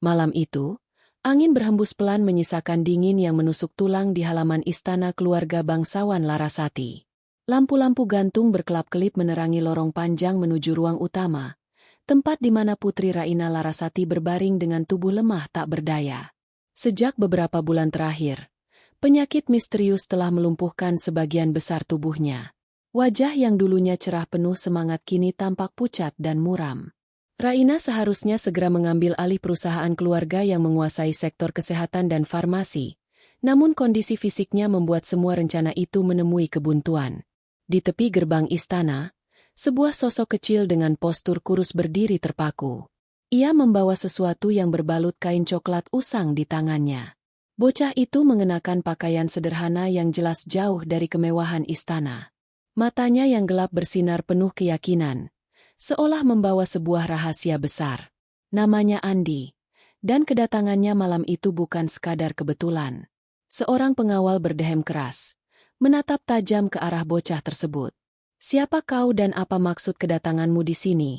Malam itu, angin berhembus pelan menyisakan dingin yang menusuk tulang di halaman istana keluarga bangsawan Larasati. Lampu-lampu gantung berkelap-kelip menerangi lorong panjang menuju ruang utama, tempat di mana Putri Raina Larasati berbaring dengan tubuh lemah tak berdaya. Sejak beberapa bulan terakhir, penyakit misterius telah melumpuhkan sebagian besar tubuhnya. Wajah yang dulunya cerah penuh semangat kini tampak pucat dan muram. Raina seharusnya segera mengambil alih perusahaan keluarga yang menguasai sektor kesehatan dan farmasi, namun kondisi fisiknya membuat semua rencana itu menemui kebuntuan. Di tepi gerbang istana, sebuah sosok kecil dengan postur kurus berdiri terpaku. Ia membawa sesuatu yang berbalut kain coklat usang di tangannya. Bocah itu mengenakan pakaian sederhana yang jelas jauh dari kemewahan istana. Matanya yang gelap bersinar penuh keyakinan, seolah membawa sebuah rahasia besar. Namanya Andi, dan kedatangannya malam itu bukan sekadar kebetulan. Seorang pengawal berdehem keras, menatap tajam ke arah bocah tersebut. "Siapa kau dan apa maksud kedatanganmu di sini?"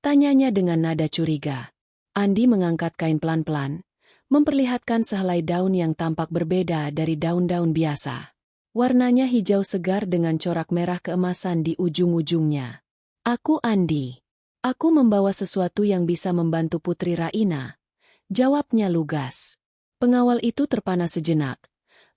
tanyanya dengan nada curiga. Andi mengangkat kain pelan-pelan, memperlihatkan sehelai daun yang tampak berbeda dari daun-daun biasa. Warnanya hijau segar dengan corak merah keemasan di ujung-ujungnya. "Aku Andi. Aku membawa sesuatu yang bisa membantu Putri Raina," jawabnya lugas. Pengawal itu terpana sejenak,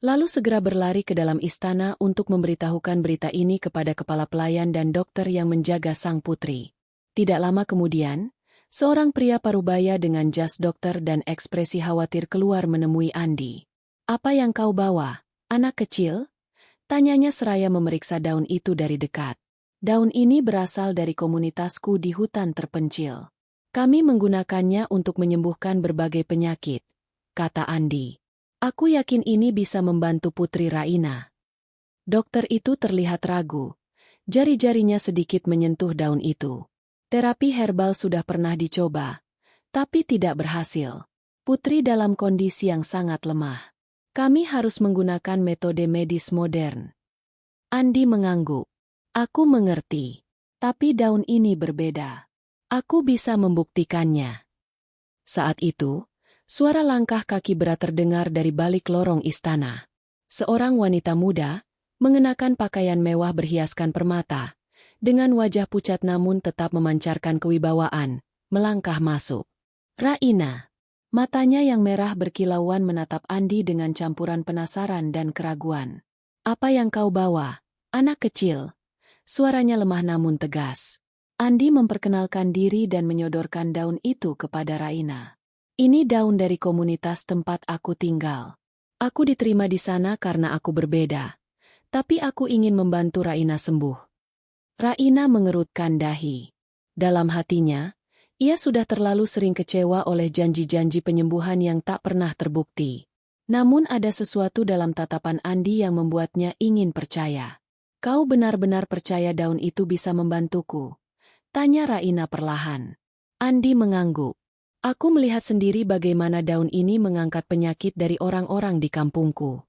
lalu segera berlari ke dalam istana untuk memberitahukan berita ini kepada kepala pelayan dan dokter yang menjaga sang putri. Tidak lama kemudian, seorang pria parubaya dengan jas dokter dan ekspresi khawatir keluar menemui Andi. "Apa yang kau bawa, anak kecil?" tanyanya seraya memeriksa daun itu dari dekat. "Daun ini berasal dari komunitasku di hutan terpencil. Kami menggunakannya untuk menyembuhkan berbagai penyakit," kata Andi. "Aku yakin ini bisa membantu Putri Raina." Dokter itu terlihat ragu. Jari-jarinya sedikit menyentuh daun itu. Terapi herbal sudah pernah dicoba, tapi tidak berhasil. Putri dalam kondisi yang sangat lemah. Kami harus menggunakan metode medis modern. Andi mengangguk. "Aku mengerti. Tapi daun ini berbeda. Aku bisa membuktikannya." Saat itu, suara langkah kaki berat terdengar dari balik lorong istana. Seorang wanita muda, mengenakan pakaian mewah berhiaskan permata, dengan wajah pucat namun tetap memancarkan kewibawaan, melangkah masuk. "Raina." Matanya yang merah berkilauan menatap Andi dengan campuran penasaran dan keraguan. "Apa yang kau bawa, anak kecil?" Suaranya lemah namun tegas. Andi memperkenalkan diri dan menyodorkan daun itu kepada Raina. "Ini daun dari komunitas tempat aku tinggal. Aku diterima di sana karena aku berbeda. Tapi aku ingin membantu Raina sembuh." Raina mengerutkan dahi. Dalam hatinya, ia sudah terlalu sering kecewa oleh janji-janji penyembuhan yang tak pernah terbukti. Namun ada sesuatu dalam tatapan Andi yang membuatnya ingin percaya. "Kau benar-benar percaya daun itu bisa membantuku?" tanya Raina perlahan. Andi mengangguk. "Aku melihat sendiri bagaimana daun ini mengangkat penyakit dari orang-orang di kampungku."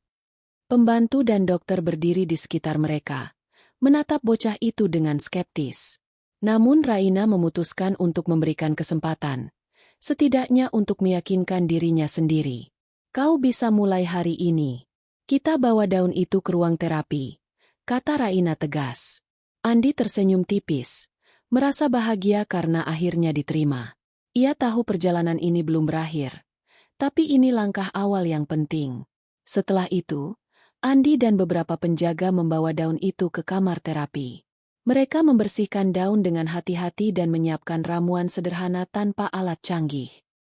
Pembantu dan dokter berdiri di sekitar mereka, menatap bocah itu dengan skeptis. Namun Raina memutuskan untuk memberikan kesempatan, setidaknya untuk meyakinkan dirinya sendiri. "Kau bisa mulai hari ini. Kita bawa daun itu ke ruang terapi," kata Raina tegas. Andi tersenyum tipis, merasa bahagia karena akhirnya diterima. Ia tahu perjalanan ini belum berakhir, tapi ini langkah awal yang penting. Setelah itu, Andi dan beberapa penjaga membawa daun itu ke kamar terapi. Mereka membersihkan daun dengan hati-hati dan menyiapkan ramuan sederhana tanpa alat canggih.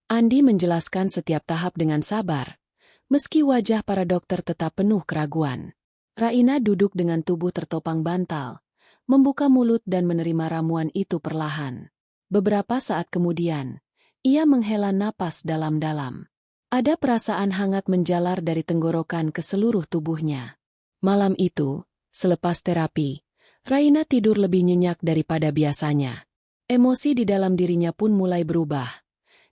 Andi menjelaskan setiap tahap dengan sabar, meski wajah para dokter tetap penuh keraguan. Raina duduk dengan tubuh tertopang bantal, membuka mulut dan menerima ramuan itu perlahan. Beberapa saat kemudian, ia menghela napas dalam-dalam. Ada perasaan hangat menjalar dari tenggorokan ke seluruh tubuhnya. Malam itu, selepas terapi, Raina tidur lebih nyenyak daripada biasanya. Emosi di dalam dirinya pun mulai berubah.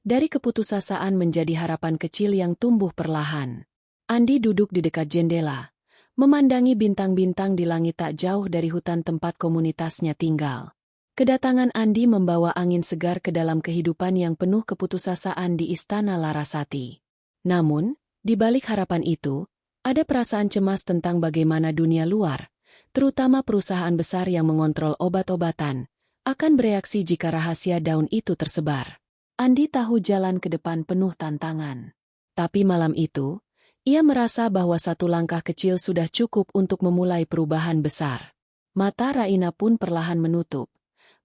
Dari keputusasaan menjadi harapan kecil yang tumbuh perlahan. Andi duduk di dekat jendela, memandangi bintang-bintang di langit tak jauh dari hutan tempat komunitasnya tinggal. Kedatangan Andi membawa angin segar ke dalam kehidupan yang penuh keputusasaan di Istana Larasati. Namun, di balik harapan itu, ada perasaan cemas tentang bagaimana dunia luar, terutama perusahaan besar yang mengontrol obat-obatan, akan bereaksi jika rahasia daun itu tersebar. Andi tahu jalan ke depan penuh tantangan. Tapi malam itu, ia merasa bahwa satu langkah kecil sudah cukup untuk memulai perubahan besar. Mata Raina pun perlahan menutup,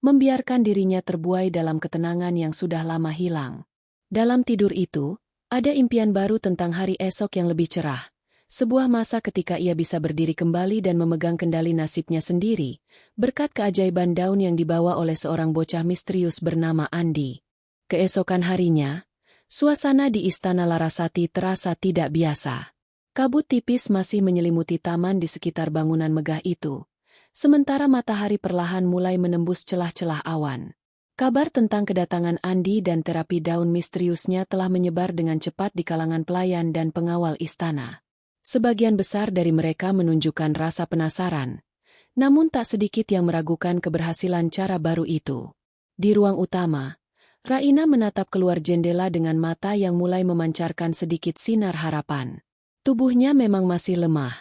membiarkan dirinya terbuai dalam ketenangan yang sudah lama hilang. Dalam tidur itu, ada impian baru tentang hari esok yang lebih cerah. Sebuah masa ketika ia bisa berdiri kembali dan memegang kendali nasibnya sendiri, berkat keajaiban daun yang dibawa oleh seorang bocah misterius bernama Andi. Keesokan harinya, suasana di Istana Larasati terasa tidak biasa. Kabut tipis masih menyelimuti taman di sekitar bangunan megah itu, sementara matahari perlahan mulai menembus celah-celah awan. Kabar tentang kedatangan Andi dan terapi daun misteriusnya telah menyebar dengan cepat di kalangan pelayan dan pengawal istana. Sebagian besar dari mereka menunjukkan rasa penasaran, namun tak sedikit yang meragukan keberhasilan cara baru itu. Di ruang utama, Raina menatap keluar jendela dengan mata yang mulai memancarkan sedikit sinar harapan. Tubuhnya memang masih lemah,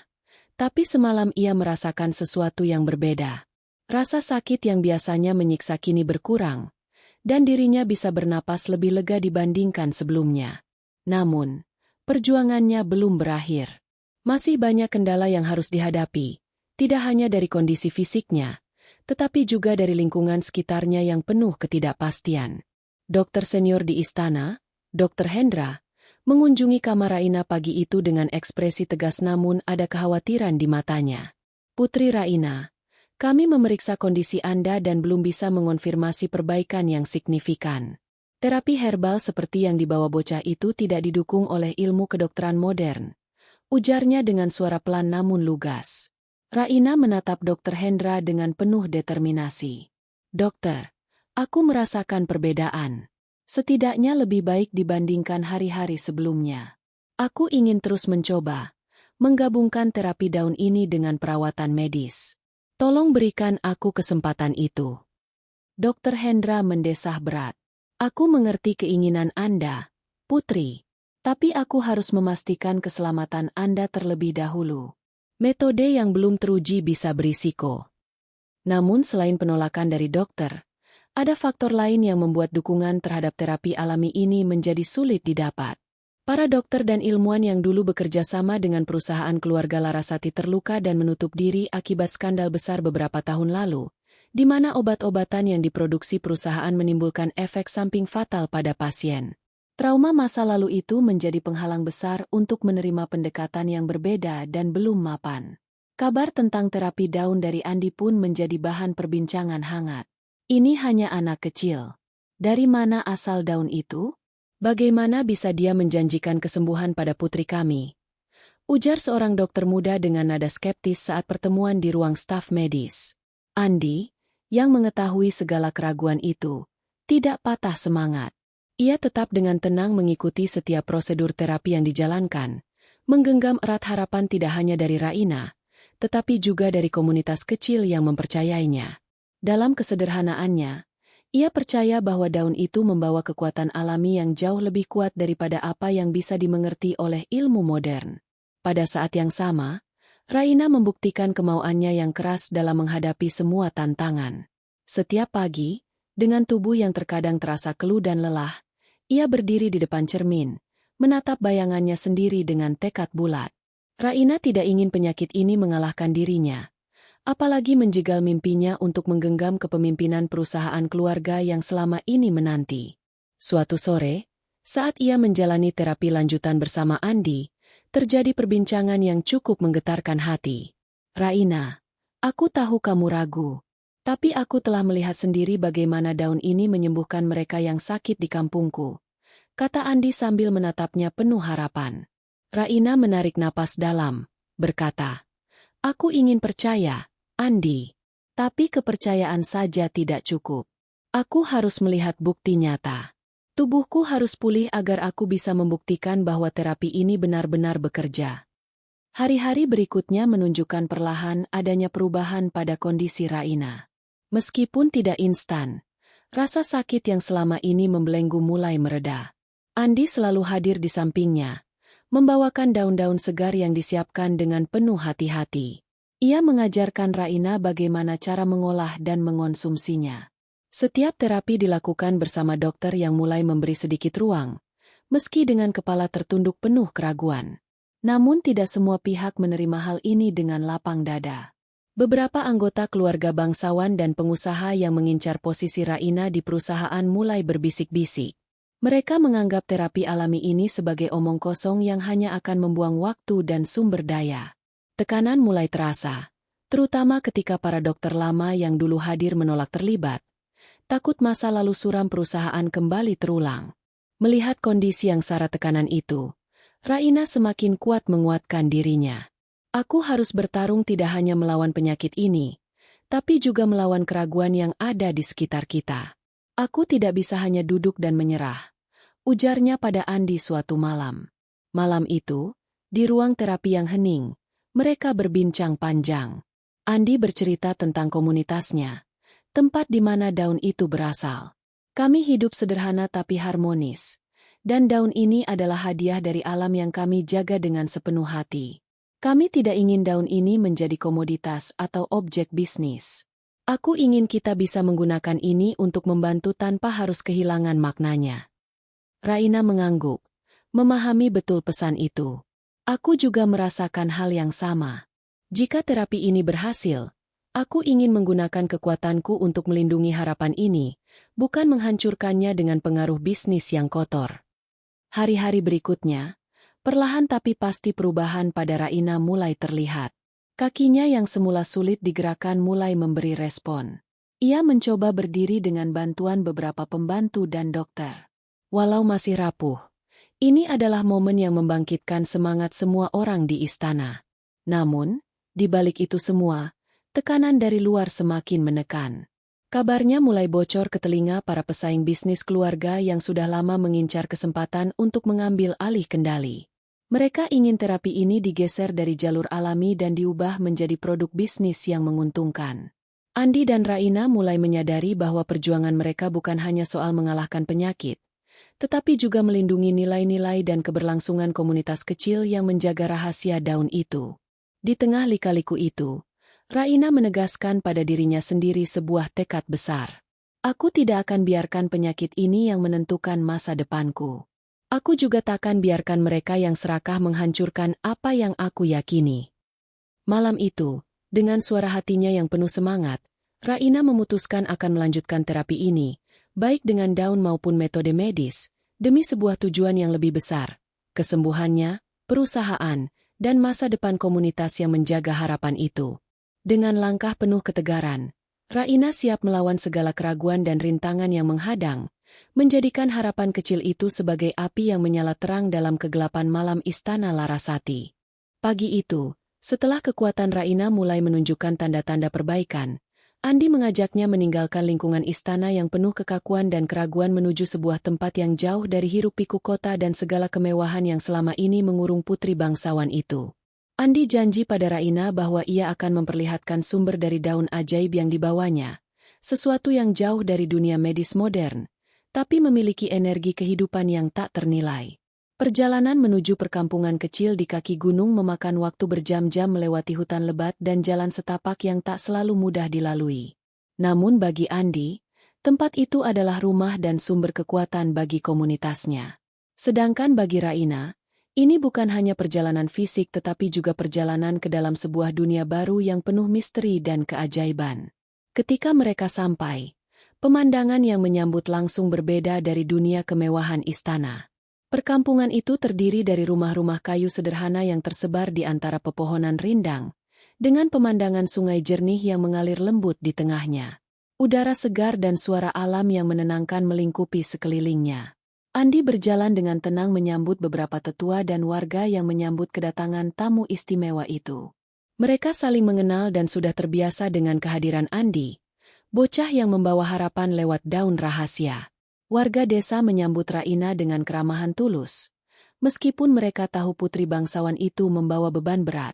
tapi semalam ia merasakan sesuatu yang berbeda. Rasa sakit yang biasanya menyiksa kini berkurang, dan dirinya bisa bernapas lebih lega dibandingkan sebelumnya. Namun, perjuangannya belum berakhir. Masih banyak kendala yang harus dihadapi, tidak hanya dari kondisi fisiknya, tetapi juga dari lingkungan sekitarnya yang penuh ketidakpastian. Dokter senior di istana, Dr. Hendra, mengunjungi kamar Raina pagi itu dengan ekspresi tegas namun ada kekhawatiran di matanya. Putri Raina, kami memeriksa kondisi Anda dan belum bisa mengonfirmasi perbaikan yang signifikan. Terapi herbal seperti yang dibawa bocah itu tidak didukung oleh ilmu kedokteran modern, ujarnya dengan suara pelan namun lugas. Raina menatap Dr. Hendra dengan penuh determinasi. Dokter, aku merasakan perbedaan. Setidaknya lebih baik dibandingkan hari-hari sebelumnya. Aku ingin terus mencoba, menggabungkan terapi daun ini dengan perawatan medis. Tolong berikan aku kesempatan itu. Dr. Hendra mendesah berat. Aku mengerti keinginan Anda, Putri. Tapi aku harus memastikan keselamatan Anda terlebih dahulu. Metode yang belum teruji bisa berisiko. Namun selain penolakan dari dokter, ada faktor lain yang membuat dukungan terhadap terapi alami ini menjadi sulit didapat. Para dokter dan ilmuwan yang dulu bekerja sama dengan perusahaan keluarga Larasati terluka dan menutup diri akibat skandal besar beberapa tahun lalu, di mana obat-obatan yang diproduksi perusahaan menimbulkan efek samping fatal pada pasien. Trauma masa lalu itu menjadi penghalang besar untuk menerima pendekatan yang berbeda dan belum mapan. Kabar tentang terapi daun dari Andi pun menjadi bahan perbincangan hangat. Ini hanya anak kecil. Dari mana asal daun itu? Bagaimana bisa dia menjanjikan kesembuhan pada putri kami? Ujar seorang dokter muda dengan nada skeptis saat pertemuan di ruang staf medis. Andi, yang mengetahui segala keraguan itu, tidak patah semangat. Ia tetap dengan tenang mengikuti setiap prosedur terapi yang dijalankan, menggenggam erat harapan tidak hanya dari Raina, tetapi juga dari komunitas kecil yang mempercayainya. Dalam kesederhanaannya, ia percaya bahwa daun itu membawa kekuatan alami yang jauh lebih kuat daripada apa yang bisa dimengerti oleh ilmu modern. Pada saat yang sama, Raina membuktikan kemauannya yang keras dalam menghadapi semua tantangan. Setiap pagi, dengan tubuh yang terkadang terasa keluh dan lelah, ia berdiri di depan cermin, menatap bayangannya sendiri dengan tekad bulat. Raina tidak ingin penyakit ini mengalahkan dirinya, apalagi menjegal mimpinya untuk menggenggam kepemimpinan perusahaan keluarga yang selama ini menanti. Suatu sore, saat ia menjalani terapi lanjutan bersama Andi, terjadi perbincangan yang cukup menggetarkan hati. Raina, aku tahu kamu ragu, tapi aku telah melihat sendiri bagaimana daun ini menyembuhkan mereka yang sakit di kampungku, kata Andi sambil menatapnya penuh harapan. Raina menarik napas dalam, berkata, aku ingin percaya, Andi. Tapi kepercayaan saja tidak cukup. Aku harus melihat bukti nyata. Tubuhku harus pulih agar aku bisa membuktikan bahwa terapi ini benar-benar bekerja. Hari-hari berikutnya menunjukkan perlahan adanya perubahan pada kondisi Raina. Meskipun tidak instan, rasa sakit yang selama ini membelenggu mulai mereda. Andi selalu hadir di sampingnya, membawakan daun-daun segar yang disiapkan dengan penuh hati-hati. Ia mengajarkan Raina bagaimana cara mengolah dan mengonsumsinya. Setiap terapi dilakukan bersama dokter yang mulai memberi sedikit ruang, meski dengan kepala tertunduk penuh keraguan. Namun tidak semua pihak menerima hal ini dengan lapang dada. Beberapa anggota keluarga bangsawan dan pengusaha yang mengincar posisi Raina di perusahaan mulai berbisik-bisik. Mereka menganggap terapi alami ini sebagai omong kosong yang hanya akan membuang waktu dan sumber daya. Tekanan mulai terasa, terutama ketika para dokter lama yang dulu hadir menolak terlibat. Takut masa lalu suram perusahaan kembali terulang. Melihat kondisi yang syarat tekanan itu, Raina semakin kuat menguatkan dirinya. Aku harus bertarung tidak hanya melawan penyakit ini, tapi juga melawan keraguan yang ada di sekitar kita. Aku tidak bisa hanya duduk dan menyerah, ujarnya pada Andi suatu malam. Malam itu, di ruang terapi yang hening, mereka berbincang panjang. Andi bercerita tentang komunitasnya, tempat di mana daun itu berasal. Kami hidup sederhana tapi harmonis, dan daun ini adalah hadiah dari alam yang kami jaga dengan sepenuh hati. Kami tidak ingin daun ini menjadi komoditas atau objek bisnis. Aku ingin kita bisa menggunakan ini untuk membantu tanpa harus kehilangan maknanya. Raina mengangguk, memahami betul pesan itu. Aku juga merasakan hal yang sama. Jika terapi ini berhasil, aku ingin menggunakan kekuatanku untuk melindungi harapan ini, bukan menghancurkannya dengan pengaruh bisnis yang kotor. Hari-hari berikutnya, perlahan tapi pasti perubahan pada Raina mulai terlihat. Kakinya yang semula sulit digerakkan mulai memberi respon. Ia mencoba berdiri dengan bantuan beberapa pembantu dan dokter. Walau masih rapuh, ini adalah momen yang membangkitkan semangat semua orang di istana. Namun, di balik itu semua, tekanan dari luar semakin menekan. Kabarnya mulai bocor ke telinga para pesaing bisnis keluarga yang sudah lama mengincar kesempatan untuk mengambil alih kendali. Mereka ingin terapi ini digeser dari jalur alami dan diubah menjadi produk bisnis yang menguntungkan. Andi dan Raina mulai menyadari bahwa perjuangan mereka bukan hanya soal mengalahkan penyakit, tetapi juga melindungi nilai-nilai dan keberlangsungan komunitas kecil yang menjaga rahasia daun itu. Di tengah lika-liku itu, Raina menegaskan pada dirinya sendiri sebuah tekad besar. Aku tidak akan biarkan penyakit ini yang menentukan masa depanku. Aku juga takkan biarkan mereka yang serakah menghancurkan apa yang aku yakini. Malam itu, dengan suara hatinya yang penuh semangat, Raina memutuskan akan melanjutkan terapi ini, baik dengan daun maupun metode medis, demi sebuah tujuan yang lebih besar, kesembuhannya, perusahaan, dan masa depan komunitas yang menjaga harapan itu. Dengan langkah penuh ketegaran, Raina siap melawan segala keraguan dan rintangan yang menghadang, menjadikan harapan kecil itu sebagai api yang menyala terang dalam kegelapan malam istana Larasati. Pagi itu, setelah kekuatan Raina mulai menunjukkan tanda-tanda perbaikan, Andi mengajaknya meninggalkan lingkungan istana yang penuh kekakuan dan keraguan menuju sebuah tempat yang jauh dari hiruk-pikuk kota dan segala kemewahan yang selama ini mengurung putri bangsawan itu. Andi janji pada Raina bahwa ia akan memperlihatkan sumber dari daun ajaib yang dibawanya, sesuatu yang jauh dari dunia medis modern, tapi memiliki energi kehidupan yang tak ternilai. Perjalanan menuju perkampungan kecil di kaki gunung memakan waktu berjam-jam melewati hutan lebat dan jalan setapak yang tak selalu mudah dilalui. Namun bagi Andi, tempat itu adalah rumah dan sumber kekuatan bagi komunitasnya. Sedangkan bagi Raina, ini bukan hanya perjalanan fisik tetapi juga perjalanan ke dalam sebuah dunia baru yang penuh misteri dan keajaiban. Ketika mereka sampai, pemandangan yang menyambut langsung berbeda dari dunia kemewahan istana. Perkampungan itu terdiri dari rumah-rumah kayu sederhana yang tersebar di antara pepohonan rindang, dengan pemandangan sungai jernih yang mengalir lembut di tengahnya. Udara segar dan suara alam yang menenangkan melingkupi sekelilingnya. Andi berjalan dengan tenang menyambut beberapa tetua dan warga yang menyambut kedatangan tamu istimewa itu. Mereka saling mengenal dan sudah terbiasa dengan kehadiran Andi, bocah yang membawa harapan lewat daun rahasia. Warga desa menyambut Raina dengan keramahan tulus, meskipun mereka tahu putri bangsawan itu membawa beban berat.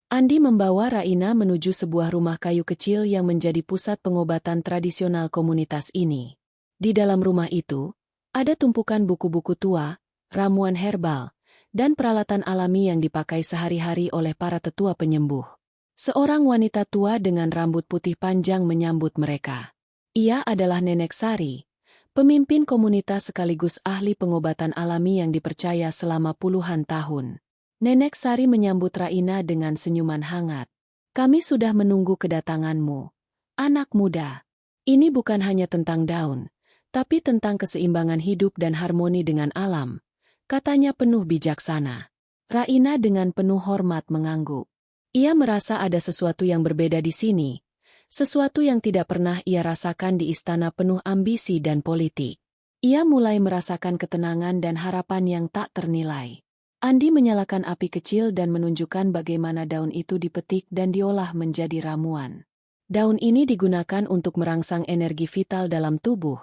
Andi membawa Raina menuju sebuah rumah kayu kecil yang menjadi pusat pengobatan tradisional komunitas ini. Di dalam rumah itu, ada tumpukan buku-buku tua, ramuan herbal, dan peralatan alami yang dipakai sehari-hari oleh para tetua penyembuh. Seorang wanita tua dengan rambut putih panjang menyambut mereka. Ia adalah Nenek Sari, pemimpin komunitas sekaligus ahli pengobatan alami yang dipercaya selama puluhan tahun. Nenek Sari menyambut Raina dengan senyuman hangat. Kami sudah menunggu kedatanganmu, anak muda. Ini bukan hanya tentang daun, tapi tentang keseimbangan hidup dan harmoni dengan alam, katanya penuh bijaksana. Raina dengan penuh hormat mengangguk. Ia merasa ada sesuatu yang berbeda di sini, sesuatu yang tidak pernah ia rasakan di istana penuh ambisi dan politik. Ia mulai merasakan ketenangan dan harapan yang tak ternilai. Andi menyalakan api kecil dan menunjukkan bagaimana daun itu dipetik dan diolah menjadi ramuan. Daun ini digunakan untuk merangsang energi vital dalam tubuh,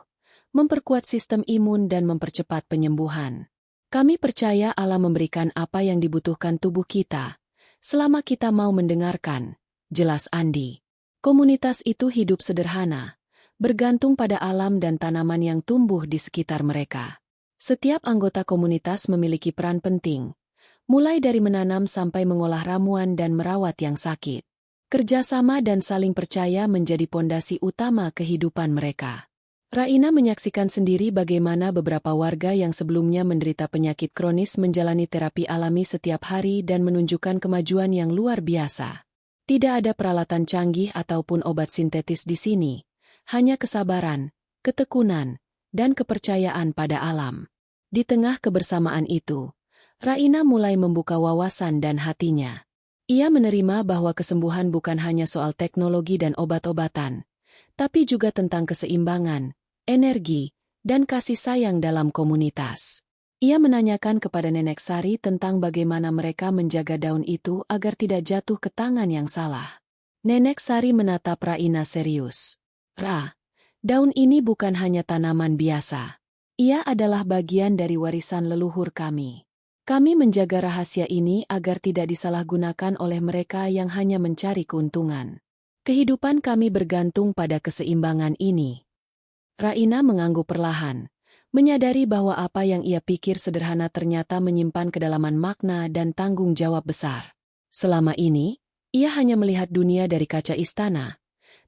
memperkuat sistem imun dan mempercepat penyembuhan. Kami percaya alam memberikan apa yang dibutuhkan tubuh kita, selama kita mau mendengarkan, jelas Andi. Komunitas itu hidup sederhana, bergantung pada alam dan tanaman yang tumbuh di sekitar mereka. Setiap anggota komunitas memiliki peran penting, mulai dari menanam sampai mengolah ramuan dan merawat yang sakit. Kerjasama dan saling percaya menjadi pondasi utama kehidupan mereka. Raina menyaksikan sendiri bagaimana beberapa warga yang sebelumnya menderita penyakit kronis menjalani terapi alami setiap hari dan menunjukkan kemajuan yang luar biasa. Tidak ada peralatan canggih ataupun obat sintetis di sini, hanya kesabaran, ketekunan, dan kepercayaan pada alam. Di tengah kebersamaan itu, Raina mulai membuka wawasan dan hatinya. Ia menerima bahwa kesembuhan bukan hanya soal teknologi dan obat-obatan, tapi juga tentang keseimbangan, energi, dan kasih sayang dalam komunitas. Ia menanyakan kepada Nenek Sari tentang bagaimana mereka menjaga daun itu agar tidak jatuh ke tangan yang salah. Nenek Sari menatap Raina serius. Daun ini bukan hanya tanaman biasa. Ia adalah bagian dari warisan leluhur kami. Kami menjaga rahasia ini agar tidak disalahgunakan oleh mereka yang hanya mencari keuntungan. Kehidupan kami bergantung pada keseimbangan ini. Raina mengangguk perlahan, menyadari bahwa apa yang ia pikir sederhana ternyata menyimpan kedalaman makna dan tanggung jawab besar. Selama ini, ia hanya melihat dunia dari kaca istana.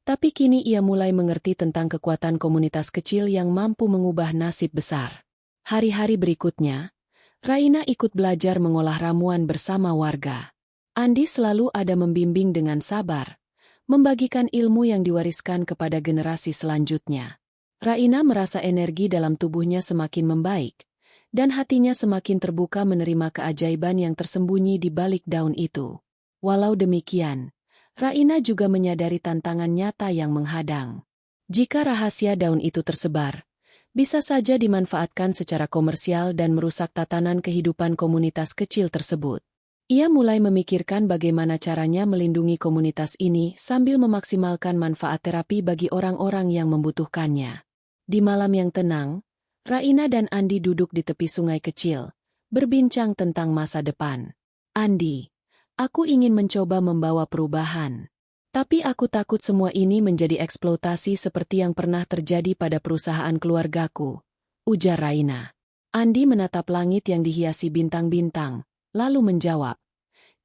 Tapi kini ia mulai mengerti tentang kekuatan komunitas kecil yang mampu mengubah nasib besar. Hari-hari berikutnya, Raina ikut belajar mengolah ramuan bersama warga. Andi selalu ada membimbing dengan sabar, membagikan ilmu yang diwariskan kepada generasi selanjutnya. Raina merasa energi dalam tubuhnya semakin membaik, dan hatinya semakin terbuka menerima keajaiban yang tersembunyi di balik daun itu. Walau demikian, Raina juga menyadari tantangan nyata yang menghadang. Jika rahasia daun itu tersebar, bisa saja dimanfaatkan secara komersial dan merusak tatanan kehidupan komunitas kecil tersebut. Ia mulai memikirkan bagaimana caranya melindungi komunitas ini sambil memaksimalkan manfaat terapi bagi orang-orang yang membutuhkannya. Di malam yang tenang, Raina dan Andi duduk di tepi sungai kecil, berbincang tentang masa depan. Andi, aku ingin mencoba membawa perubahan. Tapi aku takut semua ini menjadi eksploitasi seperti yang pernah terjadi pada perusahaan keluargaku, ujar Raina. Andi menatap langit yang dihiasi bintang-bintang, lalu menjawab,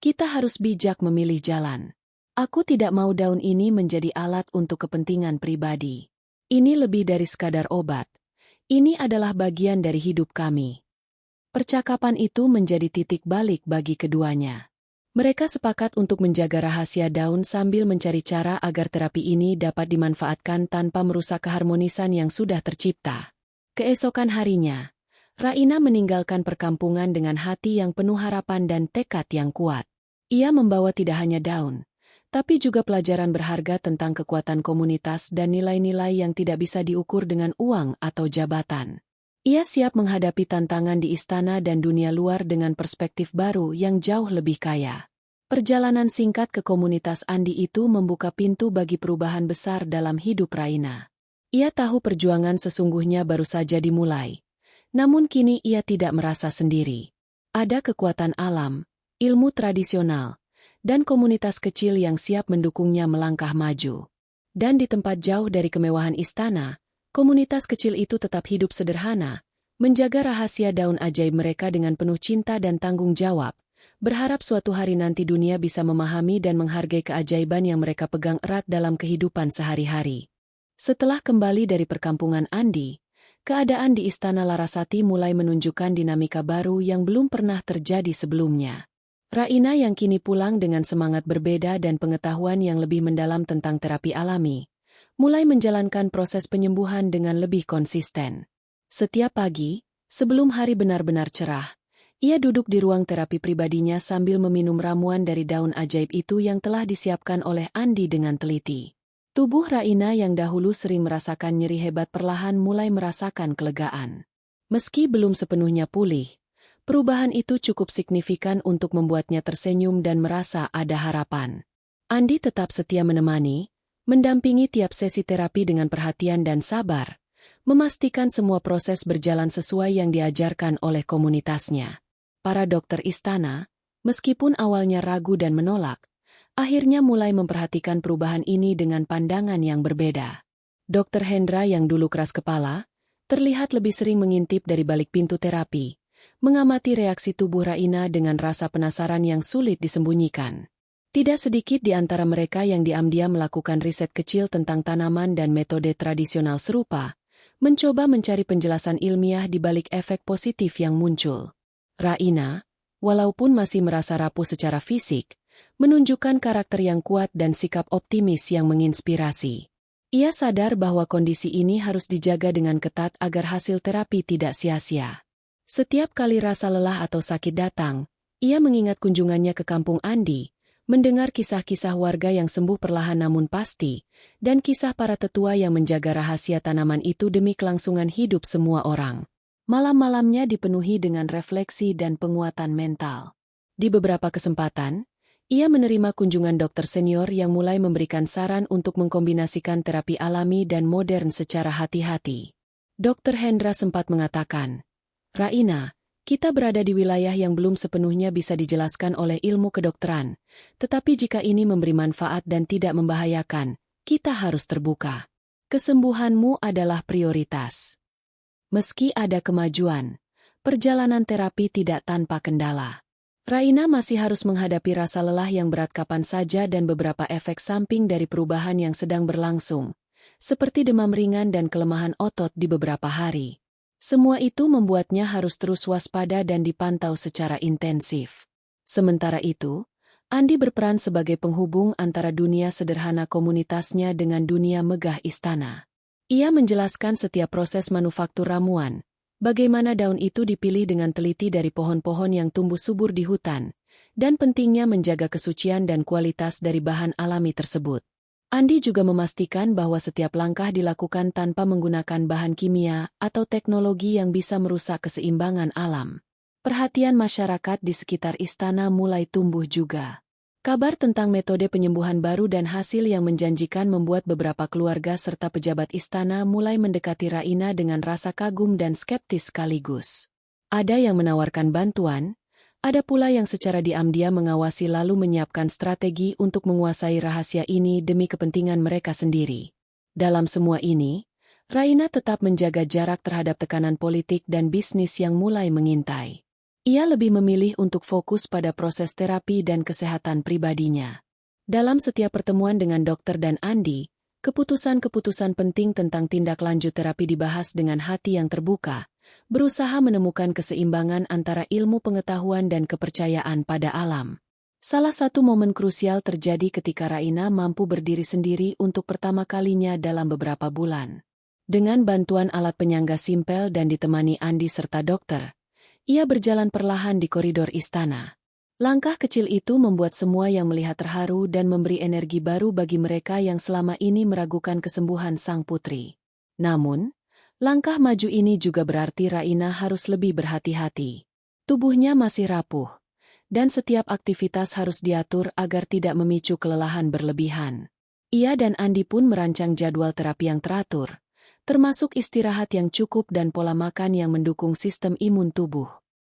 kita harus bijak memilih jalan. Aku tidak mau daun ini menjadi alat untuk kepentingan pribadi. Ini lebih dari sekadar obat. Ini adalah bagian dari hidup kami. Percakapan itu menjadi titik balik bagi keduanya. Mereka sepakat untuk menjaga rahasia daun sambil mencari cara agar terapi ini dapat dimanfaatkan tanpa merusak keharmonisan yang sudah tercipta. Keesokan harinya, Raina meninggalkan perkampungan dengan hati yang penuh harapan dan tekad yang kuat. Ia membawa tidak hanya daun, tapi juga pelajaran berharga tentang kekuatan komunitas dan nilai-nilai yang tidak bisa diukur dengan uang atau jabatan. Ia siap menghadapi tantangan di istana dan dunia luar dengan perspektif baru yang jauh lebih kaya. Perjalanan singkat ke komunitas Andi itu membuka pintu bagi perubahan besar dalam hidup Raina. Ia tahu perjuangan sesungguhnya baru saja dimulai. Namun kini ia tidak merasa sendiri. Ada kekuatan alam, ilmu tradisional, dan komunitas kecil yang siap mendukungnya melangkah maju. Dan di tempat jauh dari kemewahan istana, komunitas kecil itu tetap hidup sederhana, menjaga rahasia daun ajaib mereka dengan penuh cinta dan tanggung jawab, berharap suatu hari nanti dunia bisa memahami dan menghargai keajaiban yang mereka pegang erat dalam kehidupan sehari-hari. Setelah kembali dari perkampungan Andi, keadaan di Istana Larasati mulai menunjukkan dinamika baru yang belum pernah terjadi sebelumnya. Raina yang kini pulang dengan semangat berbeda dan pengetahuan yang lebih mendalam tentang terapi alami, mulai menjalankan proses penyembuhan dengan lebih konsisten. Setiap pagi, sebelum hari benar-benar cerah, ia duduk di ruang terapi pribadinya sambil meminum ramuan dari daun ajaib itu yang telah disiapkan oleh Andi dengan teliti. Tubuh Raina yang dahulu sering merasakan nyeri hebat perlahan mulai merasakan kelegaan. Meski belum sepenuhnya pulih, perubahan itu cukup signifikan untuk membuatnya tersenyum dan merasa ada harapan. Andi tetap setia menemani, mendampingi tiap sesi terapi dengan perhatian dan sabar, memastikan semua proses berjalan sesuai yang diajarkan oleh komunitasnya. Para dokter istana, meskipun awalnya ragu dan menolak, akhirnya mulai memperhatikan perubahan ini dengan pandangan yang berbeda. Dr. Hendra yang dulu keras kepala, terlihat lebih sering mengintip dari balik pintu terapi, mengamati reaksi tubuh Raina dengan rasa penasaran yang sulit disembunyikan. Tidak sedikit di antara mereka yang diam-diam melakukan riset kecil tentang tanaman dan metode tradisional serupa, mencoba mencari penjelasan ilmiah di balik efek positif yang muncul. Raina, walaupun masih merasa rapuh secara fisik, menunjukkan karakter yang kuat dan sikap optimis yang menginspirasi. Ia sadar bahwa kondisi ini harus dijaga dengan ketat agar hasil terapi tidak sia-sia. Setiap kali rasa lelah atau sakit datang, ia mengingat kunjungannya ke kampung Andi, mendengar kisah-kisah warga yang sembuh perlahan namun pasti, dan kisah para tetua yang menjaga rahasia tanaman itu demi kelangsungan hidup semua orang. Malam-malamnya dipenuhi dengan refleksi dan penguatan mental. Di beberapa kesempatan, ia menerima kunjungan dokter senior yang mulai memberikan saran untuk mengkombinasikan terapi alami dan modern secara hati-hati. Dr. Hendra sempat mengatakan, "Raina, kita berada di wilayah yang belum sepenuhnya bisa dijelaskan oleh ilmu kedokteran, tetapi jika ini memberi manfaat dan tidak membahayakan, kita harus terbuka. Kesembuhanmu adalah prioritas." Meski ada kemajuan, perjalanan terapi tidak tanpa kendala. Raina masih harus menghadapi rasa lelah yang berat kapan saja dan beberapa efek samping dari perubahan yang sedang berlangsung, seperti demam ringan dan kelemahan otot di beberapa hari. Semua itu membuatnya harus terus waspada dan dipantau secara intensif. Sementara itu, Andi berperan sebagai penghubung antara dunia sederhana komunitasnya dengan dunia megah istana. Ia menjelaskan setiap proses manufaktur ramuan, bagaimana daun itu dipilih dengan teliti dari pohon-pohon yang tumbuh subur di hutan, dan pentingnya menjaga kesucian dan kualitas dari bahan alami tersebut. Andi juga memastikan bahwa setiap langkah dilakukan tanpa menggunakan bahan kimia atau teknologi yang bisa merusak keseimbangan alam. Perhatian masyarakat di sekitar istana mulai tumbuh juga. Kabar tentang metode penyembuhan baru dan hasil yang menjanjikan membuat beberapa keluarga serta pejabat istana mulai mendekati Raina dengan rasa kagum dan skeptis sekaligus. Ada yang menawarkan bantuan, ada pula yang secara diam-diam mengawasi lalu menyiapkan strategi untuk menguasai rahasia ini demi kepentingan mereka sendiri. Dalam semua ini, Raina tetap menjaga jarak terhadap tekanan politik dan bisnis yang mulai mengintai. Ia lebih memilih untuk fokus pada proses terapi dan kesehatan pribadinya. Dalam setiap pertemuan dengan dokter dan Andi, keputusan-keputusan penting tentang tindak lanjut terapi dibahas dengan hati yang terbuka, berusaha menemukan keseimbangan antara ilmu pengetahuan dan kepercayaan pada alam. Salah satu momen krusial terjadi ketika Raina mampu berdiri sendiri untuk pertama kalinya dalam beberapa bulan. Dengan bantuan alat penyangga simpel dan ditemani Andi serta dokter, ia berjalan perlahan di koridor istana. Langkah kecil itu membuat semua yang melihat terharu dan memberi energi baru bagi mereka yang selama ini meragukan kesembuhan sang putri. Namun, langkah maju ini juga berarti Raina harus lebih berhati-hati. Tubuhnya masih rapuh, dan setiap aktivitas harus diatur agar tidak memicu kelelahan berlebihan. Ia dan Andi pun merancang jadwal terapi yang teratur, termasuk istirahat yang cukup dan pola makan yang mendukung sistem imun tubuh.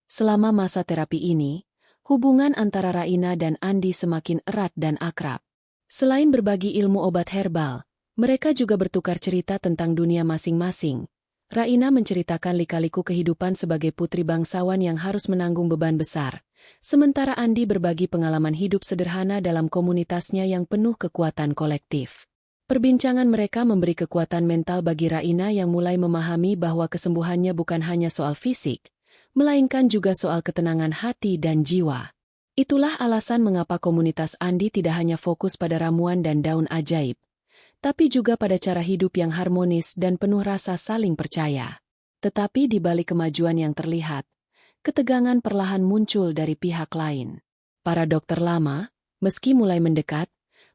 Selama masa terapi ini, hubungan antara Raina dan Andi semakin erat dan akrab. Selain berbagi ilmu obat herbal, mereka juga bertukar cerita tentang dunia masing-masing. Raina menceritakan lika-liku kehidupan sebagai putri bangsawan yang harus menanggung beban besar, sementara Andi berbagi pengalaman hidup sederhana dalam komunitasnya yang penuh kekuatan kolektif. Perbincangan mereka memberi kekuatan mental bagi Raina yang mulai memahami bahwa kesembuhannya bukan hanya soal fisik, melainkan juga soal ketenangan hati dan jiwa. Itulah alasan mengapa komunitas Andi tidak hanya fokus pada ramuan dan daun ajaib, tapi juga pada cara hidup yang harmonis dan penuh rasa saling percaya. Tetapi di balik kemajuan yang terlihat, ketegangan perlahan muncul dari pihak lain. Para dokter lama, meski mulai mendekat,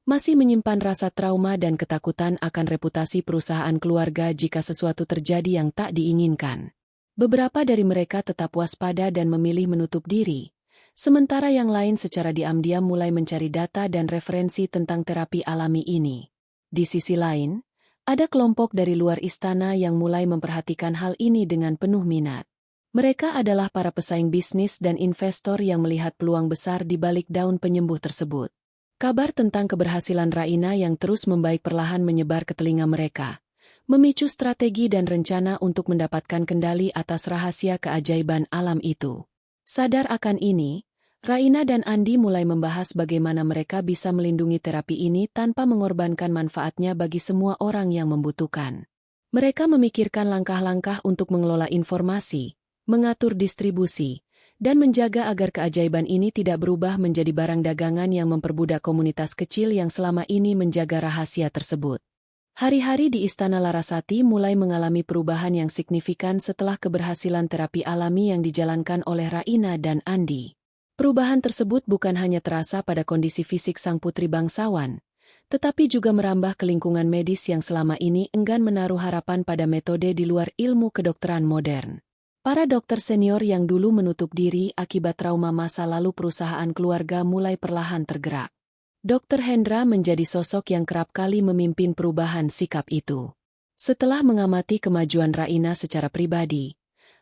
masih menyimpan rasa trauma dan ketakutan akan reputasi perusahaan keluarga jika sesuatu terjadi yang tak diinginkan. Beberapa dari mereka tetap waspada dan memilih menutup diri, sementara yang lain secara diam-diam mulai mencari data dan referensi tentang terapi alami ini. Di sisi lain, ada kelompok dari luar istana yang mulai memperhatikan hal ini dengan penuh minat. Mereka adalah para pesaing bisnis dan investor yang melihat peluang besar di balik daun penyembuh tersebut. Kabar tentang keberhasilan Raina yang terus membaik perlahan menyebar ke telinga mereka, memicu strategi dan rencana untuk mendapatkan kendali atas rahasia keajaiban alam itu. Sadar akan ini, Raina dan Andi mulai membahas bagaimana mereka bisa melindungi terapi ini tanpa mengorbankan manfaatnya bagi semua orang yang membutuhkan. Mereka memikirkan langkah-langkah untuk mengelola informasi, mengatur distribusi, dan menjaga agar keajaiban ini tidak berubah menjadi barang dagangan yang memperbudak komunitas kecil yang selama ini menjaga rahasia tersebut. Hari-hari di Istana Larasati mulai mengalami perubahan yang signifikan setelah keberhasilan terapi alami yang dijalankan oleh Raina dan Andi. Perubahan tersebut bukan hanya terasa pada kondisi fisik sang putri bangsawan, tetapi juga merambah ke lingkungan medis yang selama ini enggan menaruh harapan pada metode di luar ilmu kedokteran modern. Para dokter senior yang dulu menutup diri akibat trauma masa lalu perusahaan keluarga mulai perlahan tergerak. Dr. Hendra menjadi sosok yang kerap kali memimpin perubahan sikap itu. Setelah mengamati kemajuan Raina secara pribadi,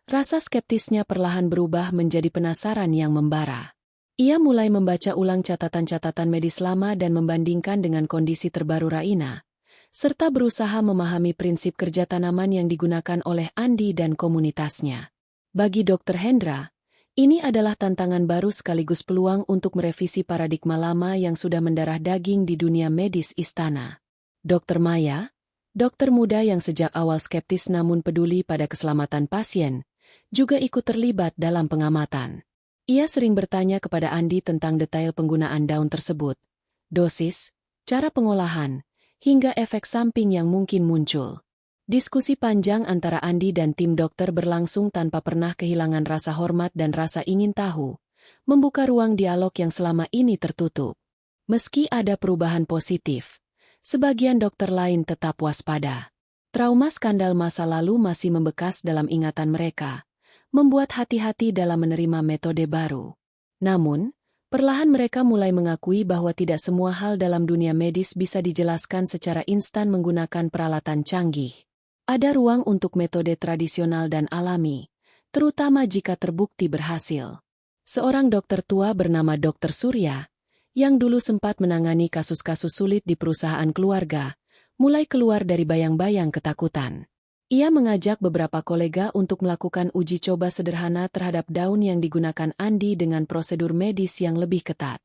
rasa skeptisnya perlahan berubah menjadi penasaran yang membara. Ia mulai membaca ulang catatan-catatan medis lama dan membandingkan dengan kondisi terbaru Raina, serta berusaha memahami prinsip kerja tanaman yang digunakan oleh Andi dan komunitasnya. Bagi Dr. Hendra, ini adalah tantangan baru sekaligus peluang untuk merevisi paradigma lama yang sudah mendarah daging di dunia medis istana. Dr. Maya, dokter muda yang sejak awal skeptis namun peduli pada keselamatan pasien, juga ikut terlibat dalam pengamatan. Ia sering bertanya kepada Andi tentang detail penggunaan daun tersebut, dosis, cara pengolahan, hingga efek samping yang mungkin muncul. Diskusi panjang antara Andi dan tim dokter berlangsung tanpa pernah kehilangan rasa hormat dan rasa ingin tahu, membuka ruang dialog yang selama ini tertutup. Meski ada perubahan positif, sebagian dokter lain tetap waspada. Trauma skandal masa lalu masih membekas dalam ingatan mereka, membuat hati-hati dalam menerima metode baru. Namun, perlahan mereka mulai mengakui bahwa tidak semua hal dalam dunia medis bisa dijelaskan secara instan menggunakan peralatan canggih. Ada ruang untuk metode tradisional dan alami, terutama jika terbukti berhasil. Seorang dokter tua bernama Dr. Surya, yang dulu sempat menangani kasus-kasus sulit di perusahaan keluarga, mulai keluar dari bayang-bayang ketakutan. Ia mengajak beberapa kolega untuk melakukan uji coba sederhana terhadap daun yang digunakan Andi dengan prosedur medis yang lebih ketat.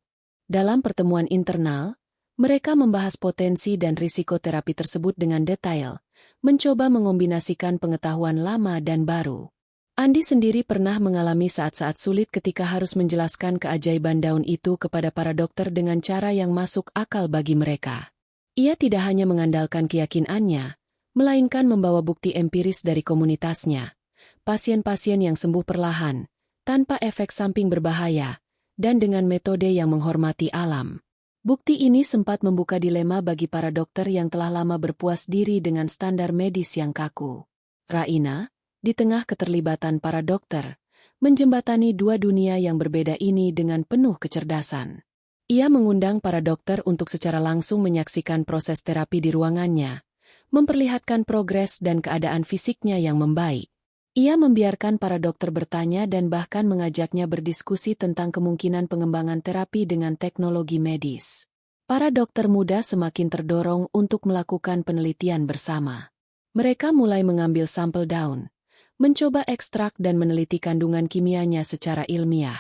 Dalam pertemuan internal, mereka membahas potensi dan risiko terapi tersebut dengan detail, mencoba mengombinasikan pengetahuan lama dan baru. Andi sendiri pernah mengalami saat-saat sulit ketika harus menjelaskan keajaiban daun itu kepada para dokter dengan cara yang masuk akal bagi mereka. Ia tidak hanya mengandalkan keyakinannya, melainkan membawa bukti empiris dari komunitasnya, pasien-pasien yang sembuh perlahan, tanpa efek samping berbahaya, dan dengan metode yang menghormati alam. Bukti ini sempat membuka dilema bagi para dokter yang telah lama berpuas diri dengan standar medis yang kaku. Raina, di tengah keterlibatan para dokter, menjembatani dua dunia yang berbeda ini dengan penuh kecerdasan. Ia mengundang para dokter untuk secara langsung menyaksikan proses terapi di ruangannya, memperlihatkan progres dan keadaan fisiknya yang membaik. Ia membiarkan para dokter bertanya dan bahkan mengajaknya berdiskusi tentang kemungkinan pengembangan terapi dengan teknologi medis. Para dokter muda semakin terdorong untuk melakukan penelitian bersama. Mereka mulai mengambil sampel daun, mencoba ekstrak dan meneliti kandungan kimianya secara ilmiah.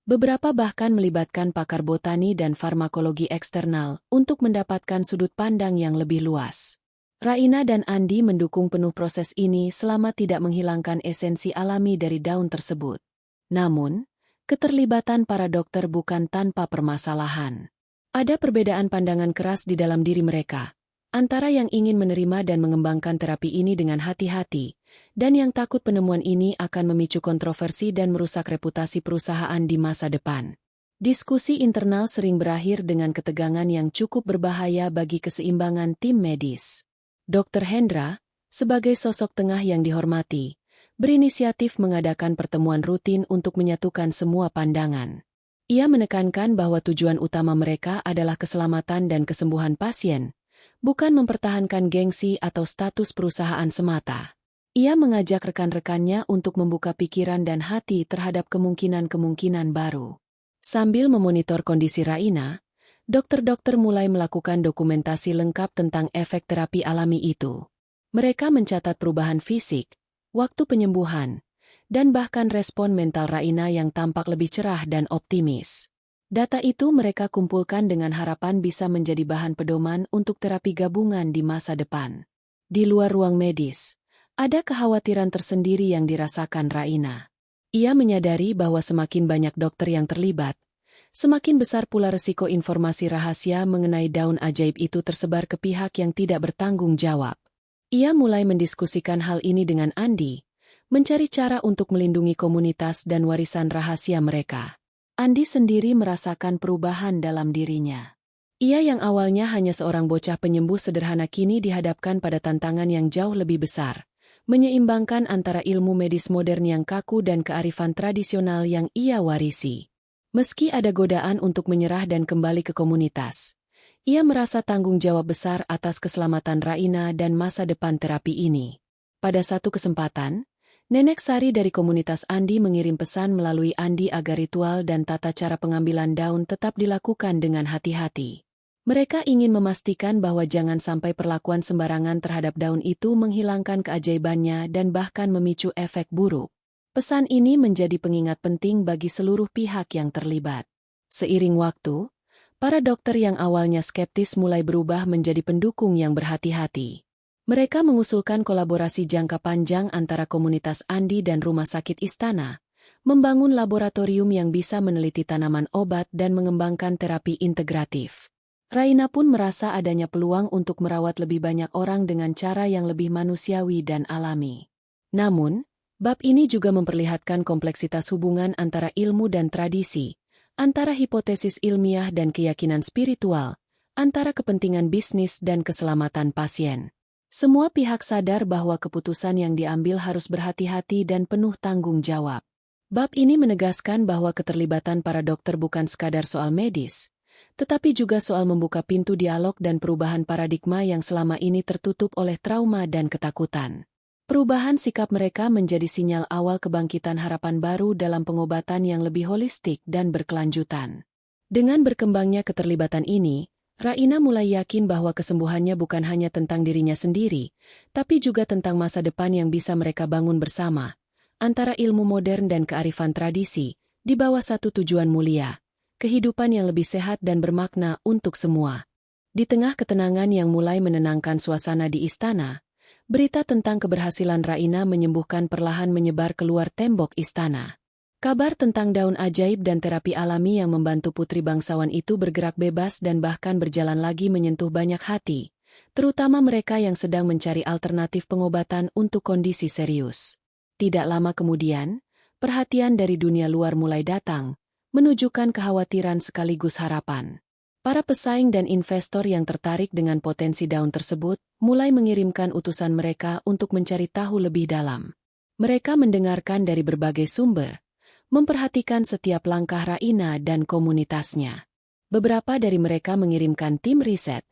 Beberapa bahkan melibatkan pakar botani dan farmakologi eksternal untuk mendapatkan sudut pandang yang lebih luas. Raina dan Andi mendukung penuh proses ini selama tidak menghilangkan esensi alami dari daun tersebut. Namun, keterlibatan para dokter bukan tanpa permasalahan. Ada perbedaan pandangan keras di dalam diri mereka, antara yang ingin menerima dan mengembangkan terapi ini dengan hati-hati, dan yang takut penemuan ini akan memicu kontroversi dan merusak reputasi perusahaan di masa depan. Diskusi internal sering berakhir dengan ketegangan yang cukup berbahaya bagi keseimbangan tim medis. Dr. Hendra, sebagai sosok tengah yang dihormati, berinisiatif mengadakan pertemuan rutin untuk menyatukan semua pandangan. Ia menekankan bahwa tujuan utama mereka adalah keselamatan dan kesembuhan pasien, bukan mempertahankan gengsi atau status perusahaan semata. Ia mengajak rekan-rekannya untuk membuka pikiran dan hati terhadap kemungkinan-kemungkinan baru. Sambil memonitor kondisi Raina, dokter-dokter mulai melakukan dokumentasi lengkap tentang efek terapi alami itu. Mereka mencatat perubahan fisik, waktu penyembuhan, dan bahkan respon mental Raina yang tampak lebih cerah dan optimis. Data itu mereka kumpulkan dengan harapan bisa menjadi bahan pedoman untuk terapi gabungan di masa depan. Di luar ruang medis, ada kekhawatiran tersendiri yang dirasakan Raina. Ia menyadari bahwa semakin banyak dokter yang terlibat, semakin besar pula resiko informasi rahasia mengenai daun ajaib itu tersebar ke pihak yang tidak bertanggung jawab. Ia mulai mendiskusikan hal ini dengan Andi, mencari cara untuk melindungi komunitas dan warisan rahasia mereka. Andi sendiri merasakan perubahan dalam dirinya. Ia yang awalnya hanya seorang bocah penyembuh sederhana kini dihadapkan pada tantangan yang jauh lebih besar, menyeimbangkan antara ilmu medis modern yang kaku dan kearifan tradisional yang ia warisi. Meski ada godaan untuk menyerah dan kembali ke komunitas, ia merasa tanggung jawab besar atas keselamatan Raina dan masa depan terapi ini. Pada satu kesempatan, Nenek Sari dari komunitas Andi mengirim pesan melalui Andi agar ritual dan tata cara pengambilan daun tetap dilakukan dengan hati-hati. Mereka ingin memastikan bahwa jangan sampai perlakuan sembarangan terhadap daun itu menghilangkan keajaibannya dan bahkan memicu efek buruk. Pesan ini menjadi pengingat penting bagi seluruh pihak yang terlibat. Seiring waktu, para dokter yang awalnya skeptis mulai berubah menjadi pendukung yang berhati-hati. Mereka mengusulkan kolaborasi jangka panjang antara komunitas Andi dan Rumah Sakit Istana, membangun laboratorium yang bisa meneliti tanaman obat dan mengembangkan terapi integratif. Raina pun merasa adanya peluang untuk merawat lebih banyak orang dengan cara yang lebih manusiawi dan alami. Namun, bab ini juga memperlihatkan kompleksitas hubungan antara ilmu dan tradisi, antara hipotesis ilmiah dan keyakinan spiritual, antara kepentingan bisnis dan keselamatan pasien. Semua pihak sadar bahwa keputusan yang diambil harus berhati-hati dan penuh tanggung jawab. Bab ini menegaskan bahwa keterlibatan para dokter bukan sekadar soal medis, tetapi juga soal membuka pintu dialog dan perubahan paradigma yang selama ini tertutup oleh trauma dan ketakutan. Perubahan sikap mereka menjadi sinyal awal kebangkitan harapan baru dalam pengobatan yang lebih holistik dan berkelanjutan. Dengan berkembangnya keterlibatan ini, Raina mulai yakin bahwa kesembuhannya bukan hanya tentang dirinya sendiri, tapi juga tentang masa depan yang bisa mereka bangun bersama, antara ilmu modern dan kearifan tradisi, di bawah satu tujuan mulia, kehidupan yang lebih sehat dan bermakna untuk semua. Di tengah ketenangan yang mulai menenangkan suasana di istana, berita tentang keberhasilan Raina menyembuhkan perlahan menyebar keluar tembok istana. Kabar tentang daun ajaib dan terapi alami yang membantu putri bangsawan itu bergerak bebas dan bahkan berjalan lagi menyentuh banyak hati, terutama mereka yang sedang mencari alternatif pengobatan untuk kondisi serius. Tidak lama kemudian, perhatian dari dunia luar mulai datang, menunjukkan kekhawatiran sekaligus harapan. Para pesaing dan investor yang tertarik dengan potensi daun tersebut mulai mengirimkan utusan mereka untuk mencari tahu lebih dalam. Mereka mendengarkan dari berbagai sumber, memperhatikan setiap langkah Raina dan komunitasnya. Beberapa dari mereka mengirimkan tim riset,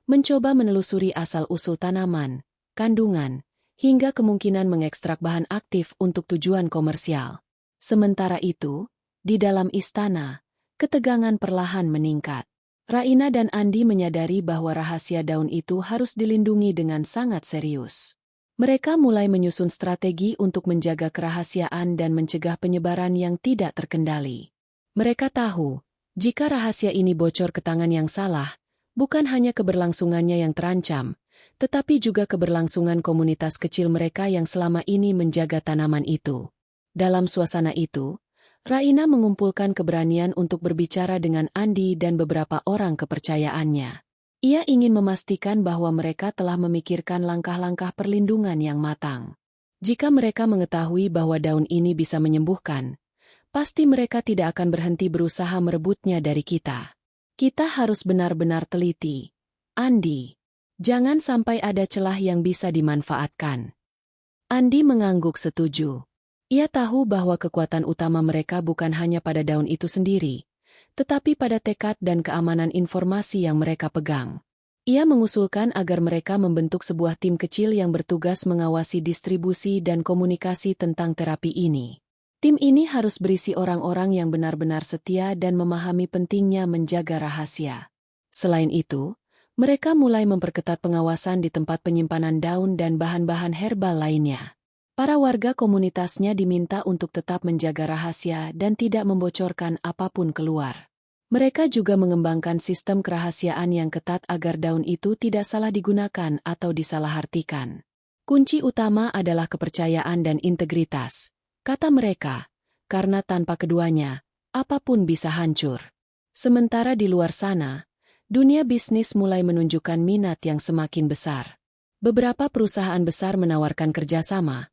mencoba menelusuri asal-usul tanaman, kandungan, hingga kemungkinan mengekstrak bahan aktif untuk tujuan komersial. Sementara itu, di dalam istana, ketegangan perlahan meningkat. Raina dan Andi menyadari bahwa rahasia daun itu harus dilindungi dengan sangat serius. Mereka mulai menyusun strategi untuk menjaga kerahasiaan dan mencegah penyebaran yang tidak terkendali. Mereka tahu, jika rahasia ini bocor ke tangan yang salah, bukan hanya keberlangsungannya yang terancam, tetapi juga keberlangsungan komunitas kecil mereka yang selama ini menjaga tanaman itu. Dalam suasana itu, Raina mengumpulkan keberanian untuk berbicara dengan Andi dan beberapa orang kepercayaannya. Ia ingin memastikan bahwa mereka telah memikirkan langkah-langkah perlindungan yang matang. Jika mereka mengetahui bahwa daun ini bisa menyembuhkan, pasti mereka tidak akan berhenti berusaha merebutnya dari kita. Kita harus benar-benar teliti. Andi, jangan sampai ada celah yang bisa dimanfaatkan. Andi mengangguk setuju. Ia tahu bahwa kekuatan utama mereka bukan hanya pada daun itu sendiri, tetapi pada tekad dan keamanan informasi yang mereka pegang. Ia mengusulkan agar mereka membentuk sebuah tim kecil yang bertugas mengawasi distribusi dan komunikasi tentang terapi ini. Tim ini harus berisi orang-orang yang benar-benar setia dan memahami pentingnya menjaga rahasia. Selain itu, mereka mulai memperketat pengawasan di tempat penyimpanan daun dan bahan-bahan herbal lainnya. Para warga komunitasnya diminta untuk tetap menjaga rahasia dan tidak membocorkan apapun keluar. Mereka juga mengembangkan sistem kerahasiaan yang ketat agar daun itu tidak salah digunakan atau disalahartikan. Kunci utama adalah kepercayaan dan integritas, kata mereka, karena tanpa keduanya, apapun bisa hancur. Sementara di luar sana, dunia bisnis mulai menunjukkan minat yang semakin besar. Beberapa perusahaan besar menawarkan kerjasama.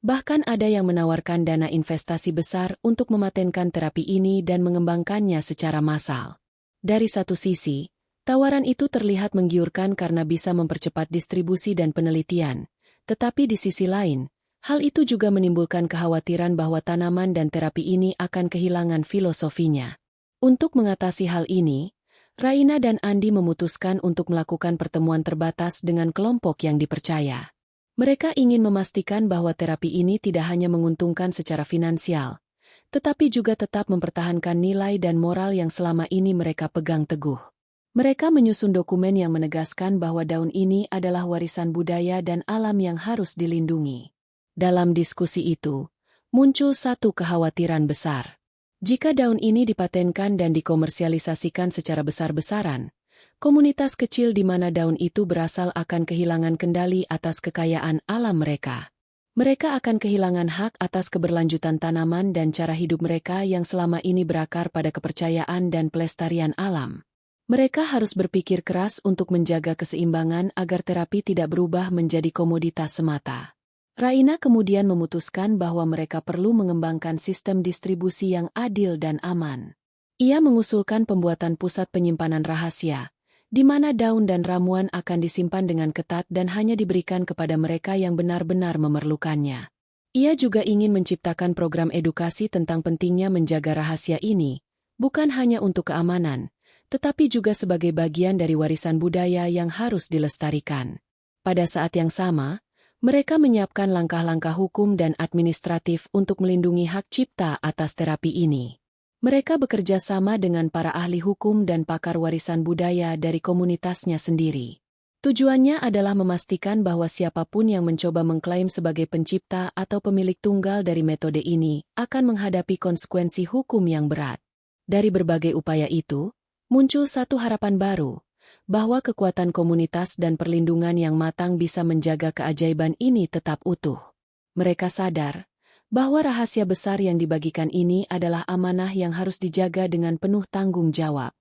Bahkan ada yang menawarkan dana investasi besar untuk mematenkan terapi ini dan mengembangkannya secara massal. Dari satu sisi, tawaran itu terlihat menggiurkan karena bisa mempercepat distribusi dan penelitian. Tetapi di sisi lain, hal itu juga menimbulkan kekhawatiran bahwa tanaman dan terapi ini akan kehilangan filosofinya. Untuk mengatasi hal ini, Raina dan Andi memutuskan untuk melakukan pertemuan terbatas dengan kelompok yang dipercaya. Mereka ingin memastikan bahwa terapi ini tidak hanya menguntungkan secara finansial, tetapi juga tetap mempertahankan nilai dan moral yang selama ini mereka pegang teguh. Mereka menyusun dokumen yang menegaskan bahwa daun ini adalah warisan budaya dan alam yang harus dilindungi. Dalam diskusi itu, muncul satu kekhawatiran besar. Jika daun ini dipatenkan dan dikomersialisasikan secara besar-besaran, komunitas kecil di mana daun itu berasal akan kehilangan kendali atas kekayaan alam mereka. Mereka akan kehilangan hak atas keberlanjutan tanaman dan cara hidup mereka yang selama ini berakar pada kepercayaan dan pelestarian alam. Mereka harus berpikir keras untuk menjaga keseimbangan agar terapi tidak berubah menjadi komoditas semata. Raina kemudian memutuskan bahwa mereka perlu mengembangkan sistem distribusi yang adil dan aman. Ia mengusulkan pembuatan pusat penyimpanan rahasia, di mana daun dan ramuan akan disimpan dengan ketat dan hanya diberikan kepada mereka yang benar-benar memerlukannya. Ia juga ingin menciptakan program edukasi tentang pentingnya menjaga rahasia ini, bukan hanya untuk keamanan, tetapi juga sebagai bagian dari warisan budaya yang harus dilestarikan. Pada saat yang sama, mereka menyiapkan langkah-langkah hukum dan administratif untuk melindungi hak cipta atas terapi ini. Mereka bekerja sama dengan para ahli hukum dan pakar warisan budaya dari komunitasnya sendiri. Tujuannya adalah memastikan bahwa siapapun yang mencoba mengklaim sebagai pencipta atau pemilik tunggal dari metode ini akan menghadapi konsekuensi hukum yang berat. Dari berbagai upaya itu, muncul satu harapan baru, bahwa kekuatan komunitas dan perlindungan yang matang bisa menjaga keajaiban ini tetap utuh. Mereka sadar bahwa rahasia besar yang dibagikan ini adalah amanah yang harus dijaga dengan penuh tanggung jawab.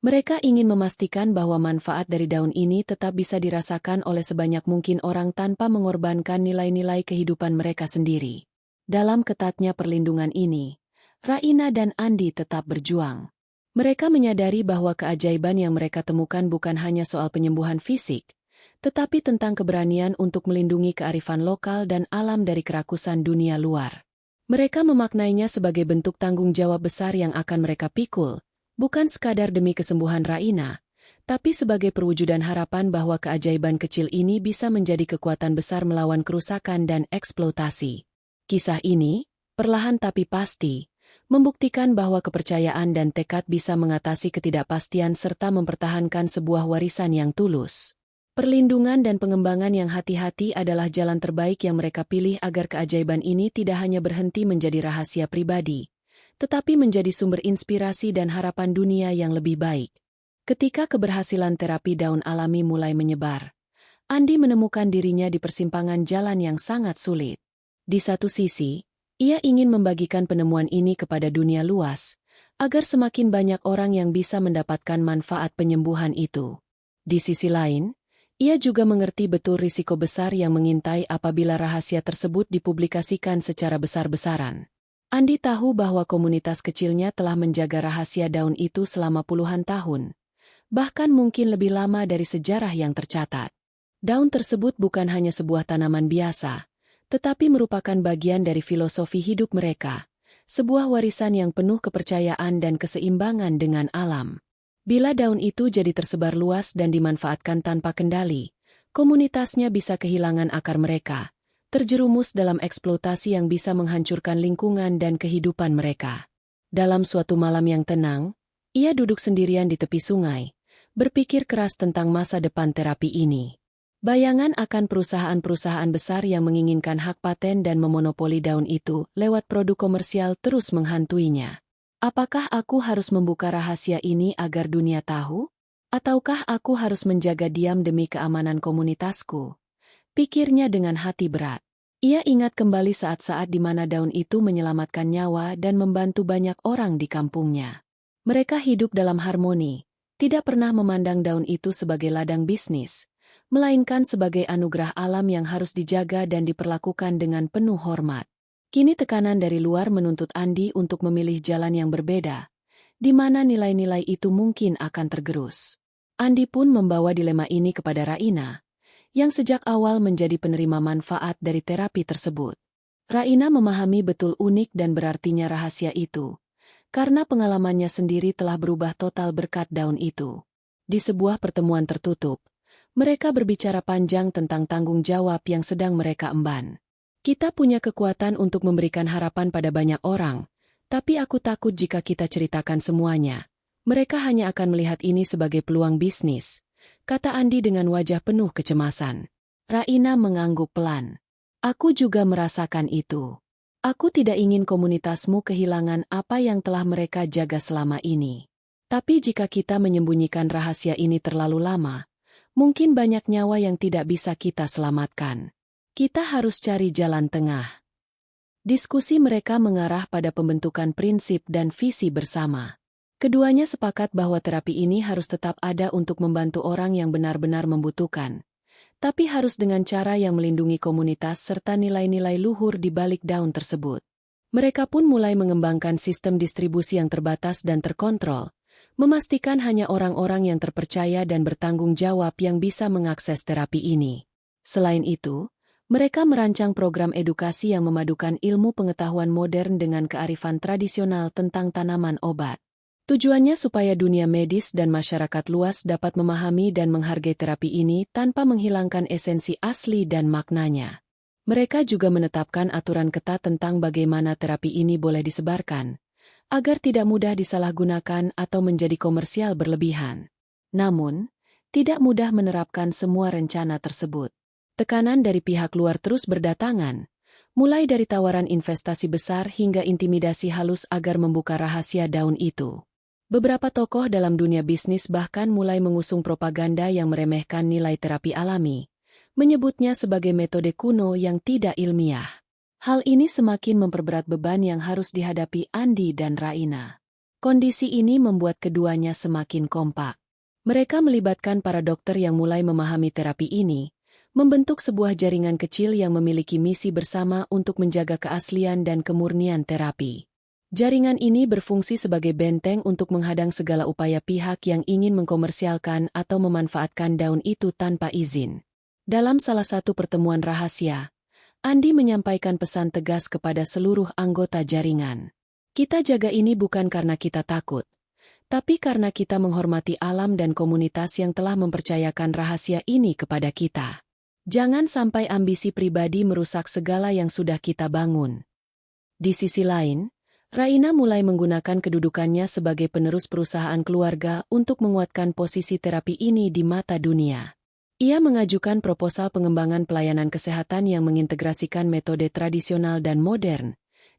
Mereka ingin memastikan bahwa manfaat dari daun ini tetap bisa dirasakan oleh sebanyak mungkin orang tanpa mengorbankan nilai-nilai kehidupan mereka sendiri. Dalam ketatnya perlindungan ini, Raina dan Andi tetap berjuang. Mereka menyadari bahwa keajaiban yang mereka temukan bukan hanya soal penyembuhan fisik, tetapi tentang keberanian untuk melindungi kearifan lokal dan alam dari kerakusan dunia luar. Mereka memaknainya sebagai bentuk tanggung jawab besar yang akan mereka pikul, bukan sekadar demi kesembuhan Raina, tapi sebagai perwujudan harapan bahwa keajaiban kecil ini bisa menjadi kekuatan besar melawan kerusakan dan eksploitasi. Kisah ini, perlahan tapi pasti, membuktikan bahwa kepercayaan dan tekad bisa mengatasi ketidakpastian serta mempertahankan sebuah warisan yang tulus. Perlindungan dan pengembangan yang hati-hati adalah jalan terbaik yang mereka pilih agar keajaiban ini tidak hanya berhenti menjadi rahasia pribadi, tetapi menjadi sumber inspirasi dan harapan dunia yang lebih baik. Ketika keberhasilan terapi daun alami mulai menyebar, Andi menemukan dirinya di persimpangan jalan yang sangat sulit. Di satu sisi, ia ingin membagikan penemuan ini kepada dunia luas, agar semakin banyak orang yang bisa mendapatkan manfaat penyembuhan itu. Di sisi lain, ia juga mengerti betul risiko besar yang mengintai apabila rahasia tersebut dipublikasikan secara besar-besaran. Andi tahu bahwa komunitas kecilnya telah menjaga rahasia daun itu selama puluhan tahun, bahkan mungkin lebih lama dari sejarah yang tercatat. Daun tersebut bukan hanya sebuah tanaman biasa, tetapi merupakan bagian dari filosofi hidup mereka, sebuah warisan yang penuh kepercayaan dan keseimbangan dengan alam. Bila daun itu jadi tersebar luas dan dimanfaatkan tanpa kendali, komunitasnya bisa kehilangan akar mereka, terjerumus dalam eksploitasi yang bisa menghancurkan lingkungan dan kehidupan mereka. Dalam suatu malam yang tenang, ia duduk sendirian di tepi sungai, berpikir keras tentang masa depan terapi ini. Bayangan akan perusahaan-perusahaan besar yang menginginkan hak paten dan memonopoli daun itu lewat produk komersial terus menghantuinya. Apakah aku harus membuka rahasia ini agar dunia tahu? Ataukah aku harus menjaga diam demi keamanan komunitasku? Pikirnya dengan hati berat. Ia ingat kembali saat-saat di mana daun itu menyelamatkan nyawa dan membantu banyak orang di kampungnya. Mereka hidup dalam harmoni, tidak pernah memandang daun itu sebagai ladang bisnis, melainkan sebagai anugerah alam yang harus dijaga dan diperlakukan dengan penuh hormat. Kini tekanan dari luar menuntut Andi untuk memilih jalan yang berbeda, di mana nilai-nilai itu mungkin akan tergerus. Andi pun membawa dilema ini kepada Raina, yang sejak awal menjadi penerima manfaat dari terapi tersebut. Raina memahami betul unik dan berartinya rahasia itu, karena pengalamannya sendiri telah berubah total berkat daun itu. Di sebuah pertemuan tertutup, mereka berbicara panjang tentang tanggung jawab yang sedang mereka emban. Kita punya kekuatan untuk memberikan harapan pada banyak orang, tapi aku takut jika kita ceritakan semuanya. Mereka hanya akan melihat ini sebagai peluang bisnis, kata Andi dengan wajah penuh kecemasan. Raina mengangguk pelan. Aku juga merasakan itu. Aku tidak ingin komunitasmu kehilangan apa yang telah mereka jaga selama ini. Tapi jika kita menyembunyikan rahasia ini terlalu lama, mungkin banyak nyawa yang tidak bisa kita selamatkan. Kita harus cari jalan tengah. Diskusi mereka mengarah pada pembentukan prinsip dan visi bersama. Keduanya sepakat bahwa terapi ini harus tetap ada untuk membantu orang yang benar-benar membutuhkan, tapi harus dengan cara yang melindungi komunitas serta nilai-nilai luhur di balik daun tersebut. Mereka pun mulai mengembangkan sistem distribusi yang terbatas dan terkontrol, memastikan hanya orang-orang yang terpercaya dan bertanggung jawab yang bisa mengakses terapi ini. Selain itu, mereka merancang program edukasi yang memadukan ilmu pengetahuan modern dengan kearifan tradisional tentang tanaman obat. Tujuannya supaya dunia medis dan masyarakat luas dapat memahami dan menghargai terapi ini tanpa menghilangkan esensi asli dan maknanya. Mereka juga menetapkan aturan ketat tentang bagaimana terapi ini boleh disebarkan, agar tidak mudah disalahgunakan atau menjadi komersial berlebihan. Namun, tidak mudah menerapkan semua rencana tersebut. Tekanan dari pihak luar terus berdatangan, mulai dari tawaran investasi besar hingga intimidasi halus agar membuka rahasia daun itu. Beberapa tokoh dalam dunia bisnis bahkan mulai mengusung propaganda yang meremehkan nilai terapi alami, menyebutnya sebagai metode kuno yang tidak ilmiah. Hal ini semakin memperberat beban yang harus dihadapi Andi dan Raina. Kondisi ini membuat keduanya semakin kompak. Mereka melibatkan para dokter yang mulai memahami terapi ini, membentuk sebuah jaringan kecil yang memiliki misi bersama untuk menjaga keaslian dan kemurnian terapi. Jaringan ini berfungsi sebagai benteng untuk menghadang segala upaya pihak yang ingin mengkomersialkan atau memanfaatkan daun itu tanpa izin. Dalam salah satu pertemuan rahasia, Andi menyampaikan pesan tegas kepada seluruh anggota jaringan. Kita jaga ini bukan karena kita takut, Tapi karena kita menghormati alam dan komunitas yang telah mempercayakan rahasia ini kepada kita. Jangan sampai ambisi pribadi merusak segala yang sudah kita bangun. Di sisi lain, Raina mulai menggunakan kedudukannya sebagai penerus perusahaan keluarga untuk menguatkan posisi terapi ini di mata dunia. Ia mengajukan proposal pengembangan pelayanan kesehatan yang mengintegrasikan metode tradisional dan modern,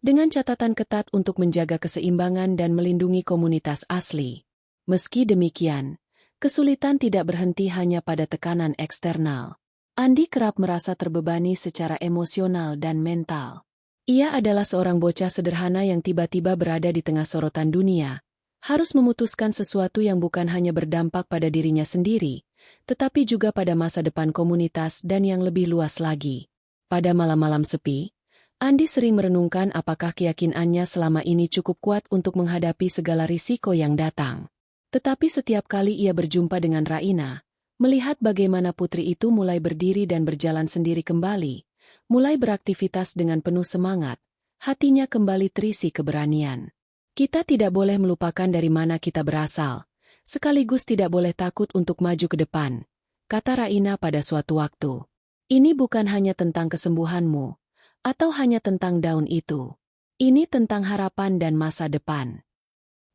dengan catatan ketat untuk menjaga keseimbangan dan melindungi komunitas asli. Meski demikian, kesulitan tidak berhenti hanya pada tekanan eksternal. Andi kerap merasa terbebani secara emosional dan mental. Ia adalah seorang bocah sederhana yang tiba-tiba berada di tengah sorotan dunia, harus memutuskan sesuatu yang bukan hanya berdampak pada dirinya sendiri, tetapi juga pada masa depan komunitas dan yang lebih luas lagi. Pada malam-malam sepi, Andi sering merenungkan apakah keyakinannya selama ini cukup kuat untuk menghadapi segala risiko yang datang. Tetapi setiap kali ia berjumpa dengan Raina, melihat bagaimana putri itu mulai berdiri dan berjalan sendiri kembali, mulai beraktivitas dengan penuh semangat, hatinya kembali terisi keberanian. Kita tidak boleh melupakan dari mana kita berasal, sekaligus tidak boleh takut untuk maju ke depan, kata Raina pada suatu waktu. Ini bukan hanya tentang kesembuhanmu, atau hanya tentang daun itu. Ini tentang harapan dan masa depan.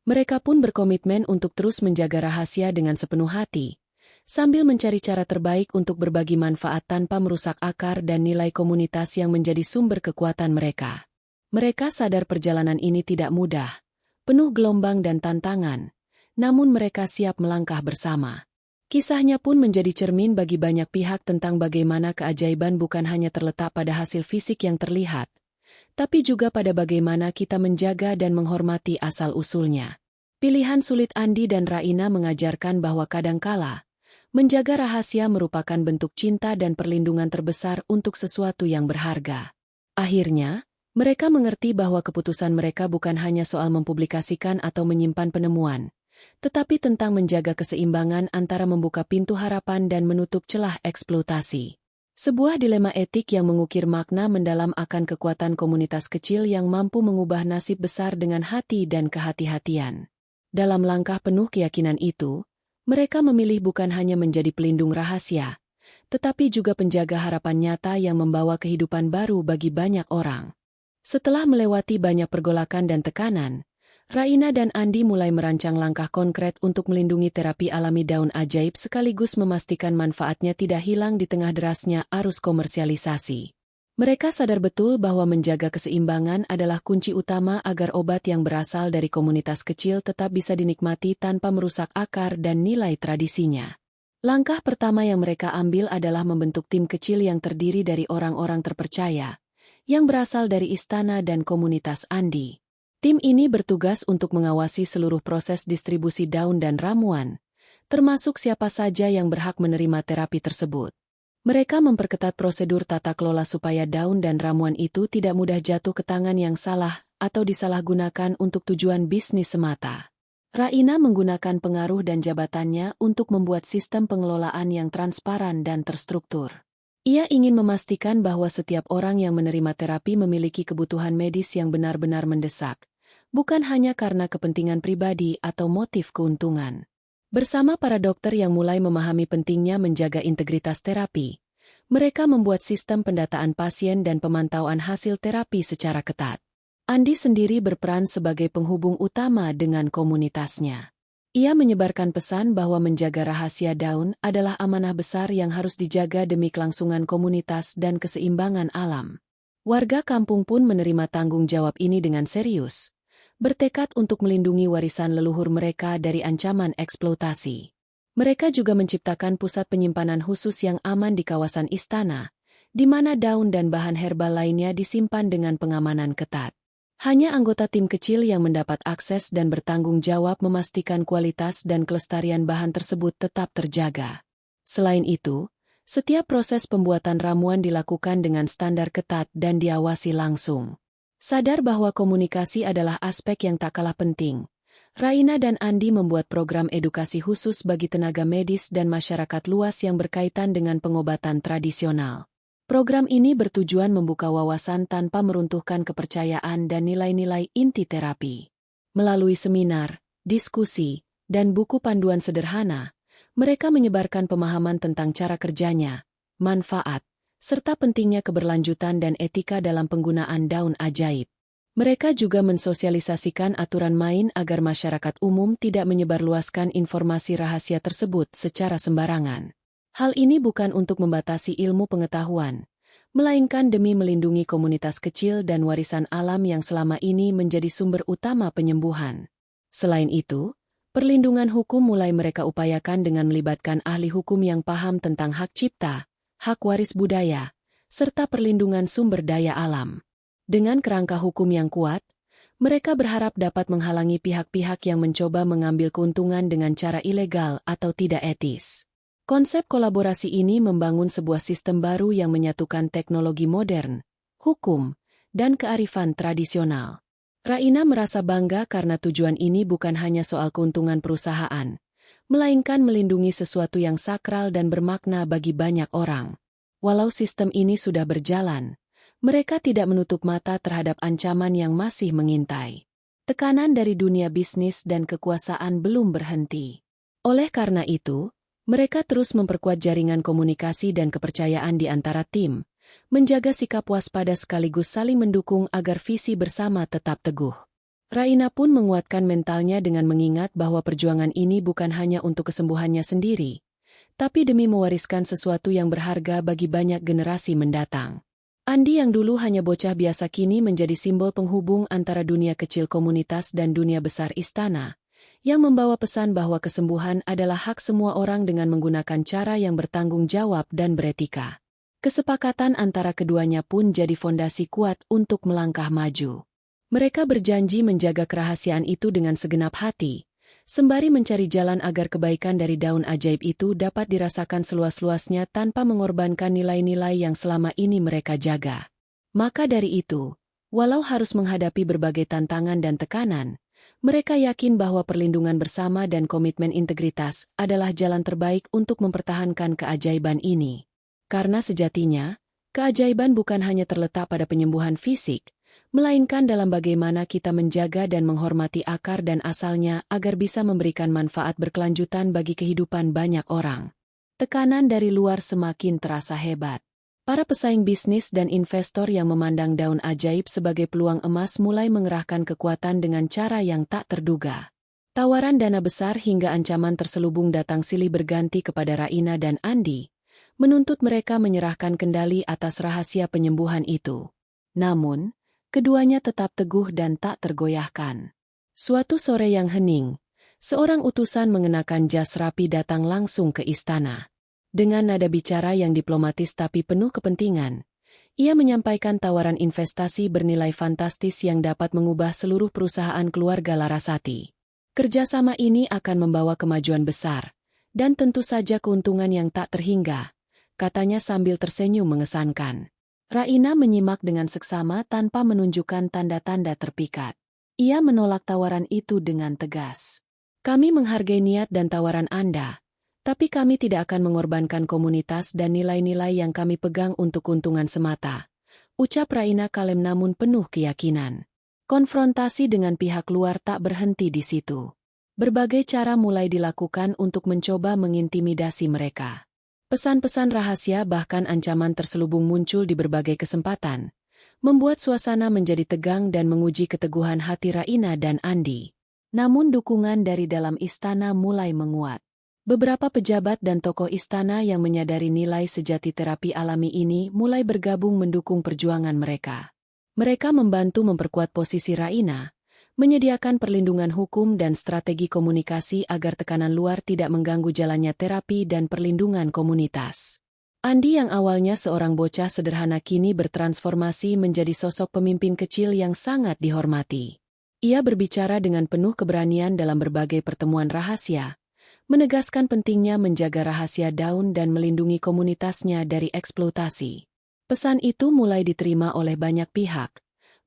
Mereka pun berkomitmen untuk terus menjaga rahasia dengan sepenuh hati, sambil mencari cara terbaik untuk berbagi manfaat tanpa merusak akar dan nilai komunitas yang menjadi sumber kekuatan mereka. Mereka sadar perjalanan ini tidak mudah, penuh gelombang dan tantangan, namun mereka siap melangkah bersama. Kisahnya pun menjadi cermin bagi banyak pihak tentang bagaimana keajaiban bukan hanya terletak pada hasil fisik yang terlihat, tapi juga pada bagaimana kita menjaga dan menghormati asal-usulnya. Pilihan sulit Andi dan Raina mengajarkan bahwa kadangkala, menjaga rahasia merupakan bentuk cinta dan perlindungan terbesar untuk sesuatu yang berharga. Akhirnya, mereka mengerti bahwa keputusan mereka bukan hanya soal mempublikasikan atau menyimpan penemuan, tetapi tentang menjaga keseimbangan antara membuka pintu harapan dan menutup celah eksploitasi. Sebuah dilema etik yang mengukir makna mendalam akan kekuatan komunitas kecil yang mampu mengubah nasib besar dengan hati dan kehati-hatian. Dalam langkah penuh keyakinan itu, mereka memilih bukan hanya menjadi pelindung rahasia, tetapi juga penjaga harapan nyata yang membawa kehidupan baru bagi banyak orang. Setelah melewati banyak pergolakan dan tekanan, Raina dan Andi mulai merancang langkah konkret untuk melindungi terapi alami daun ajaib sekaligus memastikan manfaatnya tidak hilang di tengah derasnya arus komersialisasi. Mereka sadar betul bahwa menjaga keseimbangan adalah kunci utama agar obat yang berasal dari komunitas kecil tetap bisa dinikmati tanpa merusak akar dan nilai tradisinya. Langkah pertama yang mereka ambil adalah membentuk tim kecil yang terdiri dari orang-orang terpercaya, yang berasal dari istana dan komunitas Andi. Tim ini bertugas untuk mengawasi seluruh proses distribusi daun dan ramuan, termasuk siapa saja yang berhak menerima terapi tersebut. Mereka memperketat prosedur tata kelola supaya daun dan ramuan itu tidak mudah jatuh ke tangan yang salah atau disalahgunakan untuk tujuan bisnis semata. Raina menggunakan pengaruh dan jabatannya untuk membuat sistem pengelolaan yang transparan dan terstruktur. Ia ingin memastikan bahwa setiap orang yang menerima terapi memiliki kebutuhan medis yang benar-benar mendesak, bukan hanya karena kepentingan pribadi atau motif keuntungan. Bersama para dokter yang mulai memahami pentingnya menjaga integritas terapi, mereka membuat sistem pendataan pasien dan pemantauan hasil terapi secara ketat. Andi sendiri berperan sebagai penghubung utama dengan komunitasnya. Ia menyebarkan pesan bahwa menjaga rahasia daun adalah amanah besar yang harus dijaga demi kelangsungan komunitas dan keseimbangan alam. Warga kampung pun menerima tanggung jawab ini dengan serius, bertekad untuk melindungi warisan leluhur mereka dari ancaman eksploitasi. Mereka juga menciptakan pusat penyimpanan khusus yang aman di kawasan istana, di mana daun dan bahan herbal lainnya disimpan dengan pengamanan ketat. Hanya anggota tim kecil yang mendapat akses dan bertanggung jawab memastikan kualitas dan kelestarian bahan tersebut tetap terjaga. Selain itu, setiap proses pembuatan ramuan dilakukan dengan standar ketat dan diawasi langsung. Sadar bahwa komunikasi adalah aspek yang tak kalah penting, Raina dan Andi membuat program edukasi khusus bagi tenaga medis dan masyarakat luas yang berkaitan dengan pengobatan tradisional. Program ini bertujuan membuka wawasan tanpa meruntuhkan kepercayaan dan nilai-nilai inti terapi. Melalui seminar, diskusi, dan buku panduan sederhana, mereka menyebarkan pemahaman tentang cara kerjanya, manfaat, serta pentingnya keberlanjutan dan etika dalam penggunaan daun ajaib. Mereka juga mensosialisasikan aturan main agar masyarakat umum tidak menyebarluaskan informasi rahasia tersebut secara sembarangan. Hal ini bukan untuk membatasi ilmu pengetahuan, melainkan demi melindungi komunitas kecil dan warisan alam yang selama ini menjadi sumber utama penyembuhan. Selain itu, perlindungan hukum mulai mereka upayakan dengan melibatkan ahli hukum yang paham tentang hak cipta, hak waris budaya, serta perlindungan sumber daya alam. Dengan kerangka hukum yang kuat, mereka berharap dapat menghalangi pihak-pihak yang mencoba mengambil keuntungan dengan cara ilegal atau tidak etis. Konsep kolaborasi ini membangun sebuah sistem baru yang menyatukan teknologi modern, hukum, dan kearifan tradisional. Raina merasa bangga karena tujuan ini bukan hanya soal keuntungan perusahaan, melainkan melindungi sesuatu yang sakral dan bermakna bagi banyak orang. Walau sistem ini sudah berjalan, mereka tidak menutup mata terhadap ancaman yang masih mengintai. Tekanan dari dunia bisnis dan kekuasaan belum berhenti. Oleh karena itu, mereka terus memperkuat jaringan komunikasi dan kepercayaan di antara tim, menjaga sikap waspada sekaligus saling mendukung agar visi bersama tetap teguh. Raina pun menguatkan mentalnya dengan mengingat bahwa perjuangan ini bukan hanya untuk kesembuhannya sendiri, tapi demi mewariskan sesuatu yang berharga bagi banyak generasi mendatang. Andi yang dulu hanya bocah biasa kini menjadi simbol penghubung antara dunia kecil komunitas dan dunia besar istana, yang membawa pesan bahwa kesembuhan adalah hak semua orang dengan menggunakan cara yang bertanggung jawab dan beretika. Kesepakatan antara keduanya pun jadi fondasi kuat untuk melangkah maju. Mereka berjanji menjaga kerahasiaan itu dengan segenap hati, sembari mencari jalan agar kebaikan dari daun ajaib itu dapat dirasakan seluas-luasnya tanpa mengorbankan nilai-nilai yang selama ini mereka jaga. Maka dari itu, walau harus menghadapi berbagai tantangan dan tekanan, mereka yakin bahwa perlindungan bersama dan komitmen integritas adalah jalan terbaik untuk mempertahankan keajaiban ini. Karena sejatinya, keajaiban bukan hanya terletak pada penyembuhan fisik, melainkan dalam bagaimana kita menjaga dan menghormati akar dan asalnya agar bisa memberikan manfaat berkelanjutan bagi kehidupan banyak orang. Tekanan dari luar semakin terasa hebat. Para pesaing bisnis dan investor yang memandang daun ajaib sebagai peluang emas mulai mengerahkan kekuatan dengan cara yang tak terduga. Tawaran dana besar hingga ancaman terselubung datang silih berganti kepada Raina dan Andi, menuntut mereka menyerahkan kendali atas rahasia penyembuhan itu. Namun, keduanya tetap teguh dan tak tergoyahkan. Suatu sore yang hening, seorang utusan mengenakan jas rapi datang langsung ke istana. Dengan nada bicara yang diplomatis tapi penuh kepentingan, ia menyampaikan tawaran investasi bernilai fantastis yang dapat mengubah seluruh perusahaan keluarga Larasati. Kerjasama ini akan membawa kemajuan besar, dan tentu saja keuntungan yang tak terhingga, katanya sambil tersenyum mengesankan. Raina menyimak dengan seksama tanpa menunjukkan tanda-tanda terpikat. Ia menolak tawaran itu dengan tegas. Kami menghargai niat dan tawaran Anda, tapi kami tidak akan mengorbankan komunitas dan nilai-nilai yang kami pegang untuk keuntungan semata, ucap Raina kalem namun penuh keyakinan. Konfrontasi dengan pihak luar tak berhenti di situ. Berbagai cara mulai dilakukan untuk mencoba mengintimidasi mereka. Pesan-pesan rahasia bahkan ancaman terselubung muncul di berbagai kesempatan, membuat suasana menjadi tegang dan menguji keteguhan hati Raina dan Andi. Namun dukungan dari dalam istana mulai menguat. Beberapa pejabat dan tokoh istana yang menyadari nilai sejati terapi alami ini mulai bergabung mendukung perjuangan mereka. Mereka membantu memperkuat posisi Raina, menyediakan perlindungan hukum dan strategi komunikasi agar tekanan luar tidak mengganggu jalannya terapi dan perlindungan komunitas. Andi yang awalnya seorang bocah sederhana kini bertransformasi menjadi sosok pemimpin kecil yang sangat dihormati. Ia berbicara dengan penuh keberanian dalam berbagai pertemuan rahasia, menegaskan pentingnya menjaga rahasia daun dan melindungi komunitasnya dari eksploitasi. Pesan itu mulai diterima oleh banyak pihak,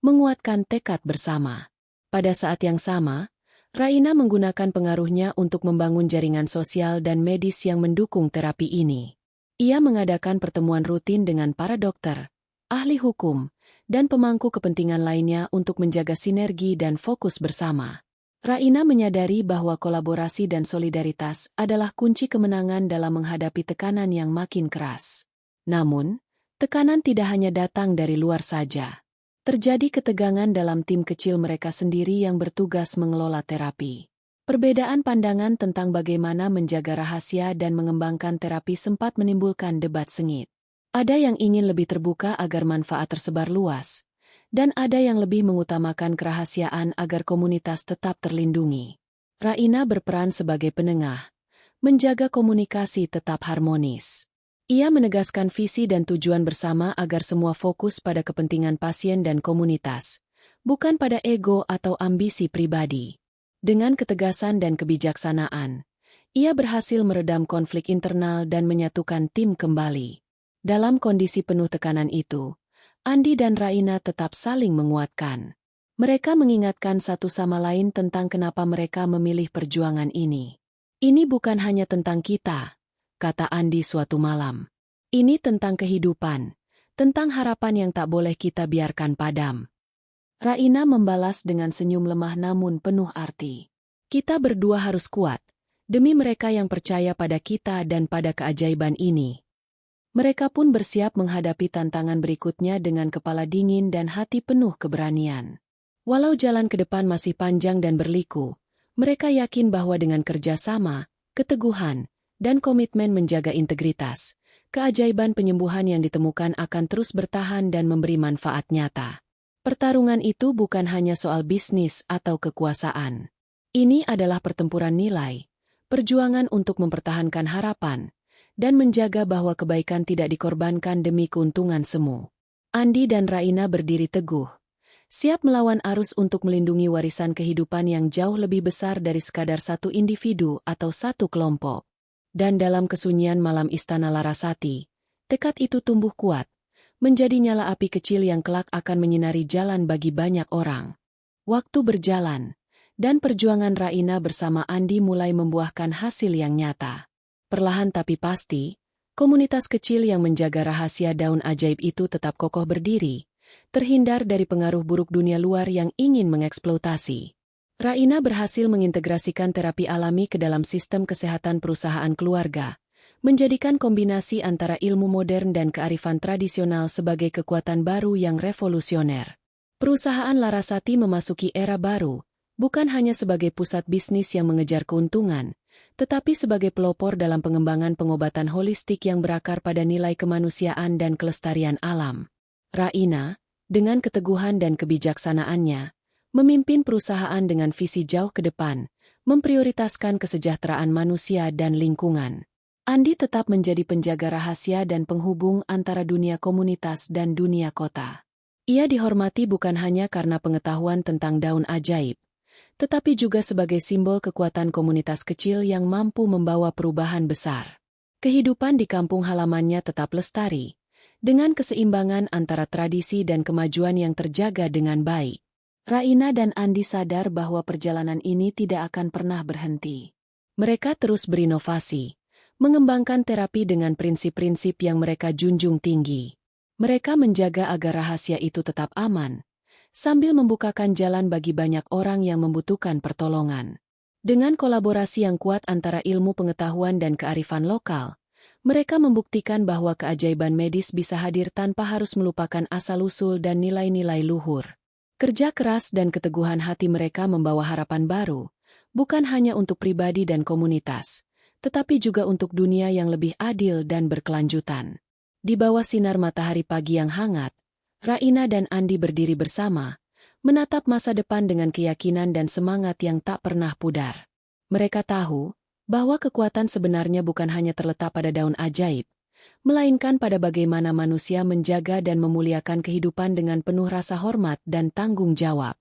menguatkan tekad bersama. Pada saat yang sama, Raina menggunakan pengaruhnya untuk membangun jaringan sosial dan medis yang mendukung terapi ini. Ia mengadakan pertemuan rutin dengan para dokter, ahli hukum, dan pemangku kepentingan lainnya untuk menjaga sinergi dan fokus bersama. Raina menyadari bahwa kolaborasi dan solidaritas adalah kunci kemenangan dalam menghadapi tekanan yang makin keras. Namun, tekanan tidak hanya datang dari luar saja. Terjadi ketegangan dalam tim kecil mereka sendiri yang bertugas mengelola terapi. Perbedaan pandangan tentang bagaimana menjaga rahasia dan mengembangkan terapi sempat menimbulkan debat sengit. Ada yang ingin lebih terbuka agar manfaat tersebar luas, dan ada yang lebih mengutamakan kerahasiaan agar komunitas tetap terlindungi. Raina berperan sebagai penengah, menjaga komunikasi tetap harmonis. Ia menegaskan visi dan tujuan bersama agar semua fokus pada kepentingan pasien dan komunitas, bukan pada ego atau ambisi pribadi. Dengan ketegasan dan kebijaksanaan, ia berhasil meredam konflik internal dan menyatukan tim kembali. Dalam kondisi penuh tekanan itu, Andi dan Raina tetap saling menguatkan. Mereka mengingatkan satu sama lain tentang kenapa mereka memilih perjuangan ini. Ini bukan hanya tentang kita, kata Andi suatu malam. Ini tentang kehidupan, tentang harapan yang tak boleh kita biarkan padam. Raina membalas dengan senyum lemah namun penuh arti. Kita berdua harus kuat, demi mereka yang percaya pada kita dan pada keajaiban ini. Mereka pun bersiap menghadapi tantangan berikutnya dengan kepala dingin dan hati penuh keberanian. Walau jalan ke depan masih panjang dan berliku, mereka yakin bahwa dengan kerjasama, keteguhan, dan komitmen menjaga integritas, keajaiban penyembuhan yang ditemukan akan terus bertahan dan memberi manfaat nyata. Pertarungan itu bukan hanya soal bisnis atau kekuasaan. Ini adalah pertempuran nilai, perjuangan untuk mempertahankan harapan, dan menjaga bahwa kebaikan tidak dikorbankan demi keuntungan semu. Andi dan Raina berdiri teguh, siap melawan arus untuk melindungi warisan kehidupan yang jauh lebih besar dari sekadar satu individu atau satu kelompok. Dan dalam kesunyian malam Istana Larasati, tekad itu tumbuh kuat, menjadi nyala api kecil yang kelak akan menyinari jalan bagi banyak orang. Waktu berjalan, dan perjuangan Raina bersama Andi mulai membuahkan hasil yang nyata. Perlahan tapi pasti, komunitas kecil yang menjaga rahasia daun ajaib itu tetap kokoh berdiri, terhindar dari pengaruh buruk dunia luar yang ingin mengeksploitasi. Raina berhasil mengintegrasikan terapi alami ke dalam sistem kesehatan perusahaan keluarga, menjadikan kombinasi antara ilmu modern dan kearifan tradisional sebagai kekuatan baru yang revolusioner. Perusahaan Larasati memasuki era baru, bukan hanya sebagai pusat bisnis yang mengejar keuntungan, tetapi sebagai pelopor dalam pengembangan pengobatan holistik yang berakar pada nilai kemanusiaan dan kelestarian alam. Raina, dengan keteguhan dan kebijaksanaannya, memimpin perusahaan dengan visi jauh ke depan, memprioritaskan kesejahteraan manusia dan lingkungan. Andi tetap menjadi penjaga rahasia dan penghubung antara dunia komunitas dan dunia kota. Ia dihormati bukan hanya karena pengetahuan tentang daun ajaib, tetapi juga sebagai simbol kekuatan komunitas kecil yang mampu membawa perubahan besar. Kehidupan di kampung halamannya tetap lestari, dengan keseimbangan antara tradisi dan kemajuan yang terjaga dengan baik. Raina dan Andi sadar bahwa perjalanan ini tidak akan pernah berhenti. Mereka terus berinovasi, mengembangkan terapi dengan prinsip-prinsip yang mereka junjung tinggi. Mereka menjaga agar rahasia itu tetap aman, sambil membukakan jalan bagi banyak orang yang membutuhkan pertolongan. Dengan kolaborasi yang kuat antara ilmu pengetahuan dan kearifan lokal, mereka membuktikan bahwa keajaiban medis bisa hadir tanpa harus melupakan asal-usul dan nilai-nilai luhur. Kerja keras dan keteguhan hati mereka membawa harapan baru, bukan hanya untuk pribadi dan komunitas, tetapi juga untuk dunia yang lebih adil dan berkelanjutan. Di bawah sinar matahari pagi yang hangat, Raina dan Andi berdiri bersama, menatap masa depan dengan keyakinan dan semangat yang tak pernah pudar. Mereka tahu bahwa kekuatan sebenarnya bukan hanya terletak pada daun ajaib, melainkan pada bagaimana manusia menjaga dan memuliakan kehidupan dengan penuh rasa hormat dan tanggung jawab.